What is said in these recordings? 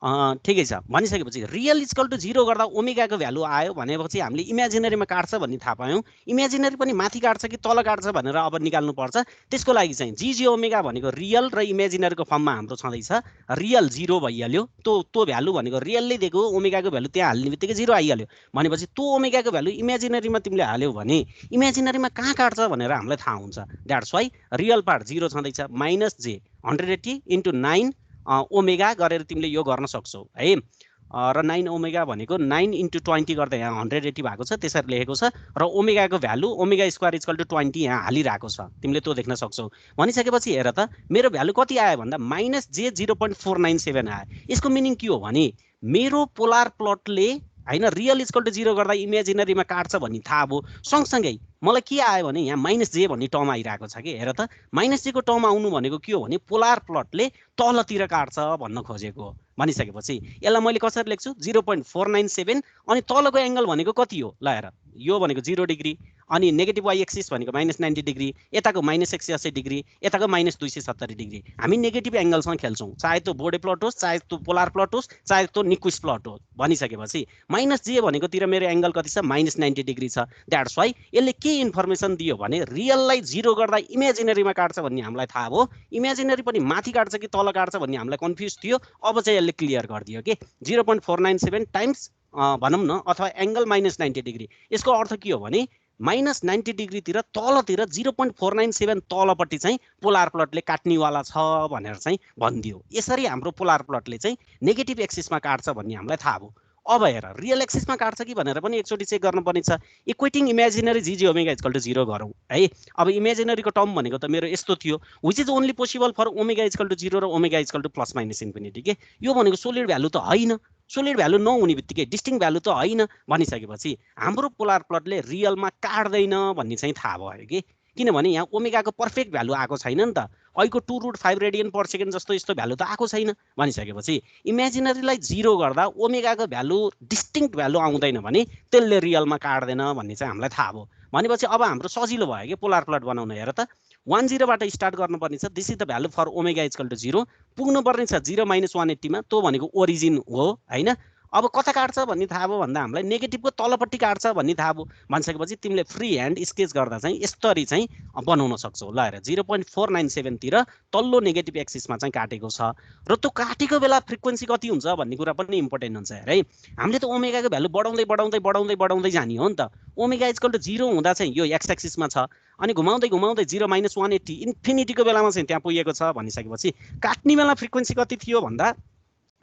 ठिकै छ भनिसकेपछि रियल इक्वल टु 0 गर्दा ओमेगाको भ्यालु आयो भनेपछि हामीले इमेजिनरीमा काट्छ भन्ने थाहा पायौँ। इमेजिनरी पनि माथि काट्छ कि तल काट्छ भनेर अब निकाल्नु पर्छ। त्यसको लागि चाहिँ जी ओमेगा भनेको रियल र इमेजिनरीको फर्ममा हाम्रो छँदैछ। रियल 0 भइहाल्यो, त्यो भ्यालु भनेको रियलले दिएको ओमेगाको भ्यालु त्यहाँ हाल्ने बित्तिकै 0 आइहाल्यो भनेपछि त्यो ओमेगाको भ्यालु इमेजिनरीमा तिमीले हाल्यौ भने इमेजिनरीमा कहाँ काट्छ भनेर हामीलाई थाहा हुन्छ। द्याट्स वाइ रियल पार्ट 0 छँदैछ माइनस जे 180 इन्टु 9 ओमेगा गरेर तिमीले यो गर्न सक्छौ है। र 9 ओमेगा भनेको 9 इन्टु 20 गर्दा यहाँ 180 भएको छ, त्यसरी लेखेको छ। र ओमेगाको value omega square equal to 20 यहाँ हालिरहेको छ, तिमीले त्यो देख्न सक्छौ। भनिसकेपछि हेर त मेरो भ्यालु कति आयो भन्दा माइनस जे 0.497 आयो। यसको मिनिङ के हो भने मेरो पोलार प्लटले हैन रियल इक्वल टु 0 गर्दा इमेजिनरीमा काट्छ भन्ने थाहा भयो। सँगसँगै मलाई के आयो भने यहाँ माइनस जे भन्ने टर्म आइरहेको छ कि हेर त माइनस जेको टर्म आउनु भनेको के हो भने पोलार प्लटले तलतिर काट्छ भन्न खोजेको। भनिसकेपछि यसलाई मैले कसरी लेख्छु 0.497 अनि तलको एंगल भनेको कति हो ल हेर यो भनेको 0 डिग्री अनि नेगेटिभ वाइ एक्सिस भनेको -90 डिग्री, यताको -180 डिग्री, यताको -270 डिग्री। हामी नेगेटिभ एंगलसँग खेल्छौँ, चाहे त्यो बोडे प्लट होस्, चाहे त्यो पोलार प्लट होस्, चाहे त्यो निक्विस्ट प्लट होस्। भनिसकेपछि माइनस जे भनेकोतिर मेरो एंगल कति छ -90 डिग्री छ। द्याट्स वाइ यसले के इन्फर्मेसन दियो भने रियललाई 0 गर्दा इमेजिनरीमा काट्छ भन्ने हामीलाई थाहा भयो। इमेजिनरी पनि माथि काट्छ कि तल काट्छ भन्ने हामीलाई कन्फ्युज थियो। अब चाहिँ यसले क्लियर गरिदियो कि 0.497 टाइम्स भनौँ न अथवा एंगल -90 डिग्री। यसको अर्थ के हो भने -90 डिग्रीतिर तलतिर 0.497 तलपट्टि चाहिँ पोलार प्लटले काट्नेवाला छ भनेर चाहिँ भनिदियो। यसरी हाम्रो पोलार प्लटले चाहिँ नेगेटिभ एक्सिसमा काट्छ भन्ने हामीलाई थाहा भयो। अब हेर रियल एक्सिसमा काट्छ कि भनेर पनि एकचोटि चेक गर्नुपर्ने छ। Equating imaginary G omega equal to 0 गरौँ है। अब इमेजिनरीको टर्म भनेको त मेरो यस्तो थियो which is only possible for omega equal to 0 र omega equal to plus minus infinity के। यो भनेको सोलिड भ्यालु त होइन, सोलिड भ्यालु नहुने बित्तिकै डिस्टिङ भ्यालु त होइन। भनिसकेपछि हाम्रो पोलार प्लटले रियलमा काट्दैन भन्ने चाहिँ थाहा भयो कि, किनभने यहाँ ओमेगाको पर्फेक्ट भ्यालु आएको छैन नि त। अहिलेको 2√5 रेडियन पर सेकेन्ड जस्तो यस्तो भ्यालु त आएको छैन। भनिसकेपछि इमेजिनरीलाई 0 गर्दा ओमेगाको भ्यालु डिस्टिङ्क्ट भ्यालु आउँदैन भने त्यसले रियलमा काट्दैन भन्ने चाहिँ हामीलाई थाहा भयो। भनेपछि अब हाम्रो सजिलो भयो कि पोलार प्लट बनाउन। हेर त 10 बाट स्टार्ट गर्नुपर्ने छ। This is the value for omega equal to 0 पुग्नुपर्ने छ 0 - 180 मा, त्यो भनेको ओरिजिन हो हैन। अब कता काट्छ भन्ने थाहा भयो भन्दा हामीलाई नेगेटिभको तलपट्टि काट्छ भन्ने थाहा भयो। भनिसकेपछि तिमीले फ्री ह्यान्ड स्केच गर्दा चाहिँ यसरी चाहिँ बनाउन सक्छौ। ल हेर 0.497 तिर तल्लो नेगेटिभ एक्सिसमा चाहिँ काटेको छ र त्यो काटेको बेला फ्रिक्वेन्सी कति हुन्छ भन्ने कुरा पनि इम्पोर्टेन्ट हुन्छ हेर है। हामीले त ओमेगाको भ्यालु बढाउँदै बढाउँदै बढाउँदै बढाउँदै जाने हो नि त। ओमेगा इक्वल टु 0 हुँदा चाहिँ यो एक्स एक्सिसमा छ अनि घुमाउँदै घुमाउँदै 0 - 180 इन्फिनिटीको बेलामा चाहिँ त्यहाँ पुगेको छ। भनिसकेपछि काट्ने बेला फ्रिक्वेन्सी कति थियो भन्दा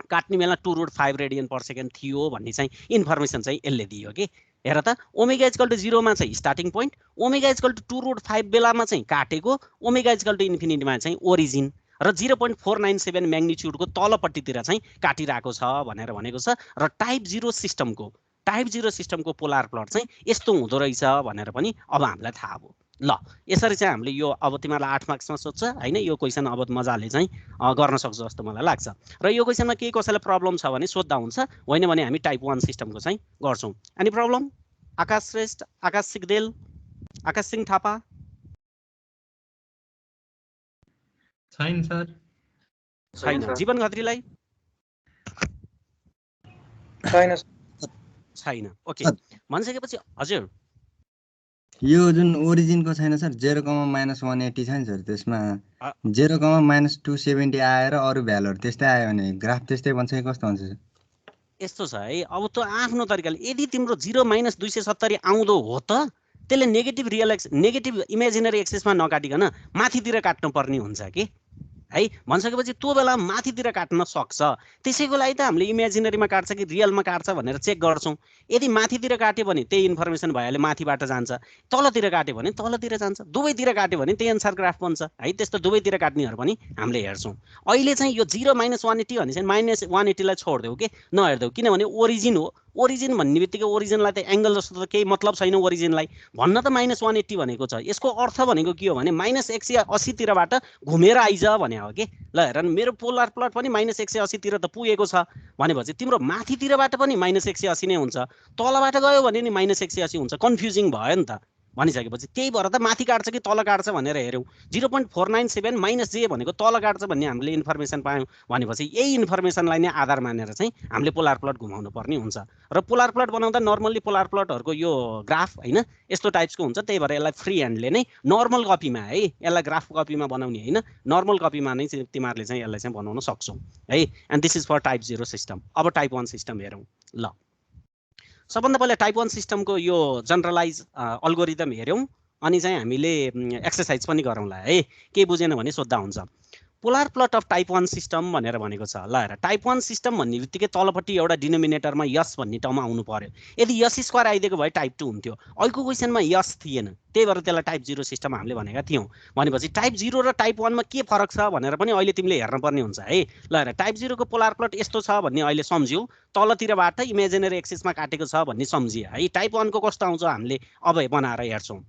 काट्ने बेला 2√5 रेडियन पर सेकेन्ड थियो भन्ने चाहिँ इन्फर्मेसन चाहिँ यसले दियो कि। हेर त ओमेगा इक्वल टु 0 मा चाहिँ starting point, omega equal to 2√5 बेलामा चाहिँ काटेको, ओमेगा इक्वल टु इन्फिनिटीमा चाहिँ ओरिजिन र 0.497 म्याग्निट्युडको तलपट्टितिर चाहिँ काटिरहेको छ भनेर भनेको छ। र टाइप 0 सिस्टमको पोलार प्लट चाहिँ यस्तो हुँदो रहेछ भनेर पनि अब हामीलाई थाहा भयो। ल यसरी चाहिँ हामीले यो अब तिमीलाई 8 मार्क्समा सोध्छ हैन। यो क्वेसन अब मजाले चाहिँ गर्न सक्छौ जस्तो मलाई लाग्छ। र यो क्वेसनमा के कसैलाई प्रब्लम छ भने सोध्दा हुन्छ, होइन भने हामी टाइप 1 सिस्टमको चाहिँ गर्छौं। Any problem? आकाश श्रेष्ठ, आकाश सिगदेल, आकाश सिंह थापा? छैन सर। छैन। जीवन खत्रीलाई? छैन। छैन। ओके भनिसकेपछि हजुर यो जुन ओरिजिनको छैन सर 0,-180 छ नि सर, त्यसमा 0,-270 आएर अरु भ्यालुहरु त्यस्तै आयो भने ग्राफ त्यस्तै बन्छ कि कस्तो हुन्छ सर? यस्तो छ है, अब त्यो आफ्नो तरिकाले यदि तिम्रो 0 - 270 आउँदो हो त त्यसले negative real axis negative imaginary एक्सिसमा नकाटिकन माथितिर काट्नु पर्ने हुन्छ कि है। भनिसकेपछि त्यो बेला माथितिर काट्न सक्छ। त्यसैको लागि त हामीले इमेजिनरीमा काट्छ कि रियलमा काट्छ भनेर चेक गर्छौं। यदि माथितिर काट्यो भने त्यही इन्फर्मेसन भइहाल्यो, माथिबाट जान्छ। तलतिर काट्यो भने तलतिर जान्छ। दुवैतिर काट्यो भने त्यही अनुसार ग्राफ बन्छ है। त्यस्तो दुवैतिर काट्नेहरु पनि हामीले हेर्छौं। अहिले चाहिँ यो 0 - 180 भने चाहिँ -180 लाई छोड्देऊ के नहेर्देऊ, किनभने ओरिजिन हो। ओरिजिन भन्ने बित्तिकै ओरिजिनलाई त एंगल जस्तो त केही मतलब छैन। ओरिजिनलाई भन्न त -180 भनेको छ। यसको अर्थ भनेको के हो भने -180 तिरबाट घुमेर आइज भने हो के। ल हेर मेरो पोलर प्लट पनि -180 तिर त पुगेको छ भनेपछि तिम्रो माथितिरबाट पनि -180 नै हुन्छ, तलबाट गयो भने नि -180 हुन्छ। कन्फ्युजिङ भयो नि त। भनिसकेपछि त्यही भएर त माथि काट्छ कि तल काट्छ भनेर हेऱ्यौँ 0.497 माइनस जे भनेको तल काट्छ भन्ने हामीले इन्फर्मेसन पायौँ भनेपछि यही इन्फर्मेसनलाई नै आधार मानेर चाहिँ हामीले पोलार प्लट घुमाउनु पर्ने हुन्छ र पोलार प्लट बनाउँदा नर्मल्ली पोलार प्लटहरूको यो ग्राफ होइन यस्तो टाइप्सको हुन्छ त्यही भएर यसलाई फ्री ह्यान्डले नै नर्मल कपीमा है यसलाई ग्राफ कपीमा बनाउने होइन नर्मल कपीमा नै तिमीहरूले चाहिँ यसलाई चाहिँ बनाउन सक्छौ है and this is for type 0 system अब टाइप 1 सिस्टम हेरौँ ल सबभन्दा पहिला टाइप 1 सिस्टमको यो जनरलाइज अल्गोरिदम हेऱ्यौँ अनि चाहिँ हामीले एक्सर्साइज पनि गरौँला है के बुझेन भने सोद्धा हुन्छ polar plot of type 1 system भनेर भनेको छ ल हेर टाइप 1 सिस्टम भन्ने बित्तिकै तलपट्टि एउटा डिनोमिनेटरमा यस भन्ने टर्म आउनु पर्यो यदि यस स्क्वायर आइदिएको भए टाइप 2 हुन्थ्यो अहिलेको क्वेसनमा यस थिएन त्यही भएर त्यसलाई टाइप 0 सिस्टम हामीले भनेका थियौँ भनेपछि टाइप 0 र टाइप 1 मा के फरक छ भनेर पनि अहिले तिमीले हेर्न पर्ने हुन्छ है ल हेर टाइप 0 को पोलार प्लट यस्तो छ भन्ने अहिले सम्झ्यौ तलतिरबाट इमेजिनरी एक्सिसमा काटेको छ भन्ने सम्झिए है टाइप 1 को कस्तो आउँछ हामीले अब बनाएर हेर्छौँ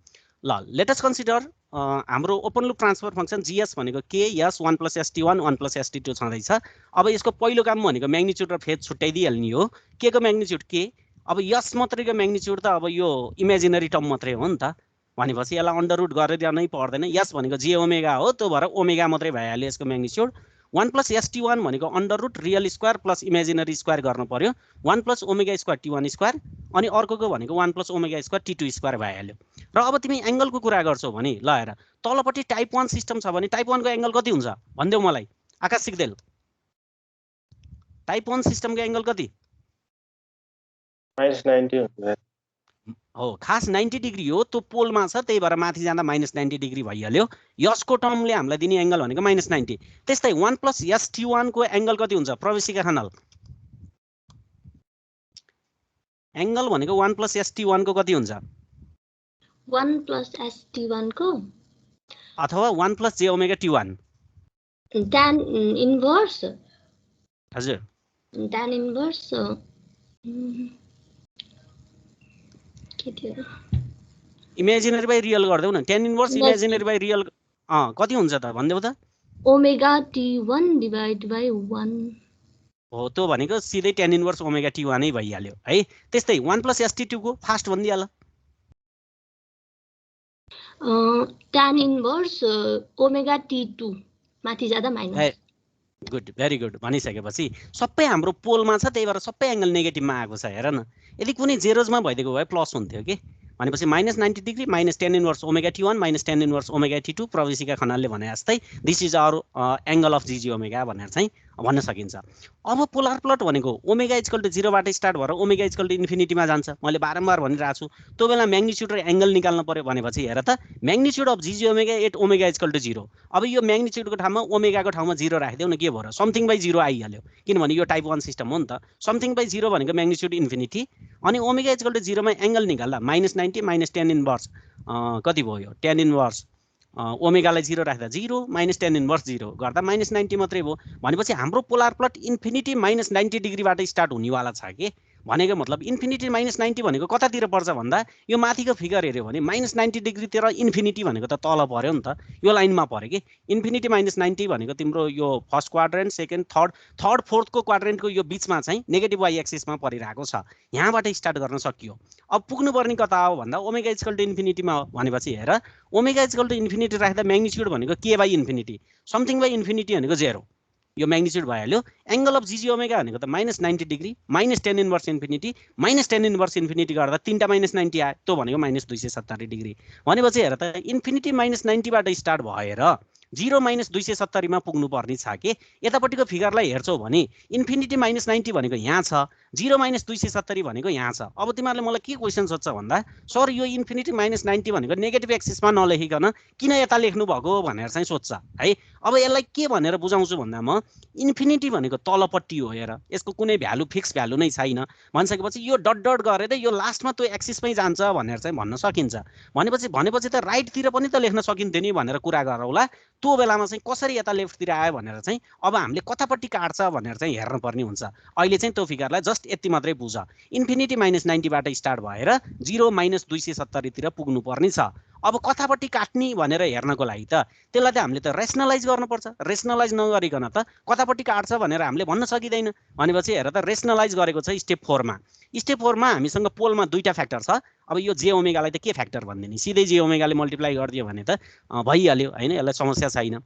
ल लेट अस कन्सिडर हाम्रो open loop transfer function GS भनेको के यस 1 + st1 1 + st2 छँदैछ अब यसको पहिलो काम भनेको म्याग्निट्युड र फेज छुट्याइदिइहाल्ने हो के को म्याग्निट्युड के अब यस मात्रैको म्याग्निट्युड त अब यो इमेजिनरी टर्म मात्रै हो नि त भनेपछि यसलाई अन्डर रुट गरेर नै पर्दैन यस भनेको जे ओमेगा हो त्यो भएर ओमेगा मात्रै भइहाल्यो यसको म्याग्निट्युड 1 + st1 भनेको under root real square plus imaginary square गर्नु पर्यो 1 + ओमेगा स्क्वायर t1 स्क्वायर अनि अर्कोको भनेको 1 + ओमेगा स्क्वायर t2 स्क्वायर भइहाल्यो र अब तिमी एंगलको कुरा गर्छौ भने ल हेर तलपट्टि टाइप 1 सिस्टम छ भने टाइप 1 को एंगल कति हुन्छ भन्देऊ मलाई आकाश सिक्देल टाइप 1 सिस्टम को एंगल कति -90 हुन्छ हो खास 90 डिग्री हो त्यो पोलमा छ त्यही भएर माथि जाँदा -90 डिग्री भइहाल्यो यसको टर्मले हामीलाई दिने एंगल भनेको -90 त्यस्तै 1 + st1 को एंगल कति हुन्छ प्रवेशिका खनाल एंगल भनेको 1 + st1 को कति हुन्छ 1 + st1 को अथवा 1 + j omega t1 tan inverse हजुर tan इन्भर्स के थियो इमेजिनरी बाइ रियल गर्देऊ न tan inverse imaginary by real कति हुन्छ त भन्देऊ त ओमेगा t1 / 1 हो त्यो भनेको सिधै tan इन्भर्स ओमेगा t1 नै भइहाल्यो है त्यस्तै 1 + st2 को फास्ट भन्दिहाल tan इन्भर्स ओमेगा t2 माथि जाँदा माइनस गुड भेरी गुड भनिसकेपछि सबै हाम्रो पोलमा छ त्यही भएर सबै एंगल नेगेटिभमा आएको छ हेर न यदि कुनै जेरोजमा भइदिएको भए प्लस हुन्थ्यो कि भनेपछि -90 degree -tan inverse omega t1 -tan inverse omega t2 प्रवेशिका खनालले भने जस्तै this is hour angle of GG omega भनेर चाहिँ भन्न सकिन्छ अब पोलार प्लट भनेको ओमेगा = 0 बाट स्टार्ट भएर ओमेगा = इन्फिनिटीमा जान्छ मैले बारम्बार भनिरहेको छु त्यो बेला म्याग्निट्युड र एंगल निकाल्न पर्यो भनेपछि हेर त magnitude of GG omega at omega = 0 अब यो म्याग्निट्युडको ठाउँमा ओमेगाको ठाउँमा 0 राखिदेऊ न के भयो र समथिङ बाइ 0 आइहाल्यो किनभने यो टाइप 1 सिस्टम हो नि त समथिङ बाइ 0 भनेको म्याग्निट्युड इन्फिनिटी अनि ओमेगा = 0 मा एंगल निकाल्दा -90 tan इन्भर्स कति भयो tan इन्भर्स ओमेगालाई 0 राख्दा 0 -tan इन्भर्स 0 गर्दा -90 मात्रै भयो भनेपछि हाम्रो पोलार प्लट इन्फिनिटी -90 डिग्रीबाट स्टार्ट हुनेवाला छ के भनेको मतलब इन्फिनिटी -90 भनेको कतातिर पर्छ भन्दा यो माथिको फिगर हेर्यो भने -90 डिग्रीतिर इन्फिनिटी भनेको त तल पर्यो नि त यो लाइनमा पर्यो कि इन्फिनिटी -90 भनेको तिम्रो यो फर्स्ट क्वाड्रेन्ट सेकेन्ड थर्ड फोर्थको क्वाड्रेन्टको यो बीचमा चाहिँ नेगेटिभ वाइ एक्सिसमा परिरहेको छ यहाँबाट स्टार्ट गर्न सकियो अब पुग्नुपर्ने कता हो भन्दा ओमेगा = इन्फिनिटीमा हो भनेपछि हेर ओमेगा = इन्फिनिटी राख्दा म्याग्निट्युड भनेको के by infinity something by infinity भनेको 0 यो म्याग्निट्युड भइहाल्यो एंगल अफ जीजी ओमेगा भनेको त -90 degree -tan inverse infinity -tan inverse infinity गर्दा तीनटा -90 आयो त्यो भनेको -270 डिग्री भनेपछि हेर त इन्फिनिटी -90 बाट स्टार्ट भएर 0 - 270 मा पुग्नु पर्ने छ के यतापट्टिको फिगरलाई हेर्छौ भने इन्फिनिटी -90 भनेको यहाँ छ 0 - 270 भनेको यहाँ छ अब तिमीहरूले मलाई के क्वेशन सोध्छ भन्दा सर यो इन्फिनिटी -90 भनेको नेगेटिभ एक्सिसमा नलेखिकन किन यता लेख्नु भएको भनेर चाहिँ सोध्छ है अब यसलाई के भनेर बुझाउँछु भन्दा म इन्फिनिटी भनेको तलपट्टि हो हेर यसको कुनै भ्यालु फिक्स भ्यालु नै छैन भनिसकेपछि यो डट डट गरेर यो लास्टमा त्यो एक्सिसमै जान्छ भनेर चाहिँ भन्न सकिन्छ भनेपछि त राइटतिर पनि त लेख्न सकिन्थ्यो नि भनेर कुरा गरौँला त्यो बेलामा चाहिँ कसरी यता लेफ्टतिर आयो भनेर चाहिँ अब हामीले कतापट्टि काट्छ भनेर चाहिँ हेर्नु पर्ने हुन्छ अहिले चाहिँ त्यो फिगरलाई जस्ट यति मात्रै बुझ इन्फिनिटी -90 बाट स्टार्ट भएर 0 - 270 तिर पुग्नु पर्ने छ अब कतापट्टि काट्ने भनेर हेर्नको लागि त त्यसलाई त हामीले त रेसनलाइज गर्नुपर्छ। रेसनलाइज नगरिकन त कतापट्टि काट्छ भनेर हामीले भन्न सकिँदैन। भनेपछि हेर त रेसनलाइज गरेको छ स्टेप 4 मा। स्टेप 4 मा हामीसँग पोलमा दुईटा फ्याक्टर छ। अब यो जे ओमेगालाई त के फ्याक्टर भन्दिने, सिधै जे ओमेगाले मल्टिप्लाई गरिदियो भने त भइहाल्यो हैन, यसलाई समस्या छैन।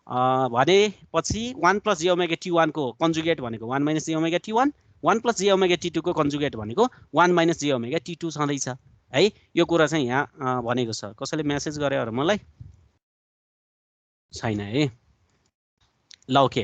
भनेपछि 1 + जे ओमेगा t1 को कन्जुगेट भनेको 1 - जे ओमेगा t1, 1 + जे ओमेगा t2 को कन्जुगेट भनेको 1 - जे ओमेगा t2 छँदैछ है। यो कुरा चाहिँ यहाँ भनेको छ। कसैले मेसेज गरे अरे मलाई छैन है। ल ओके,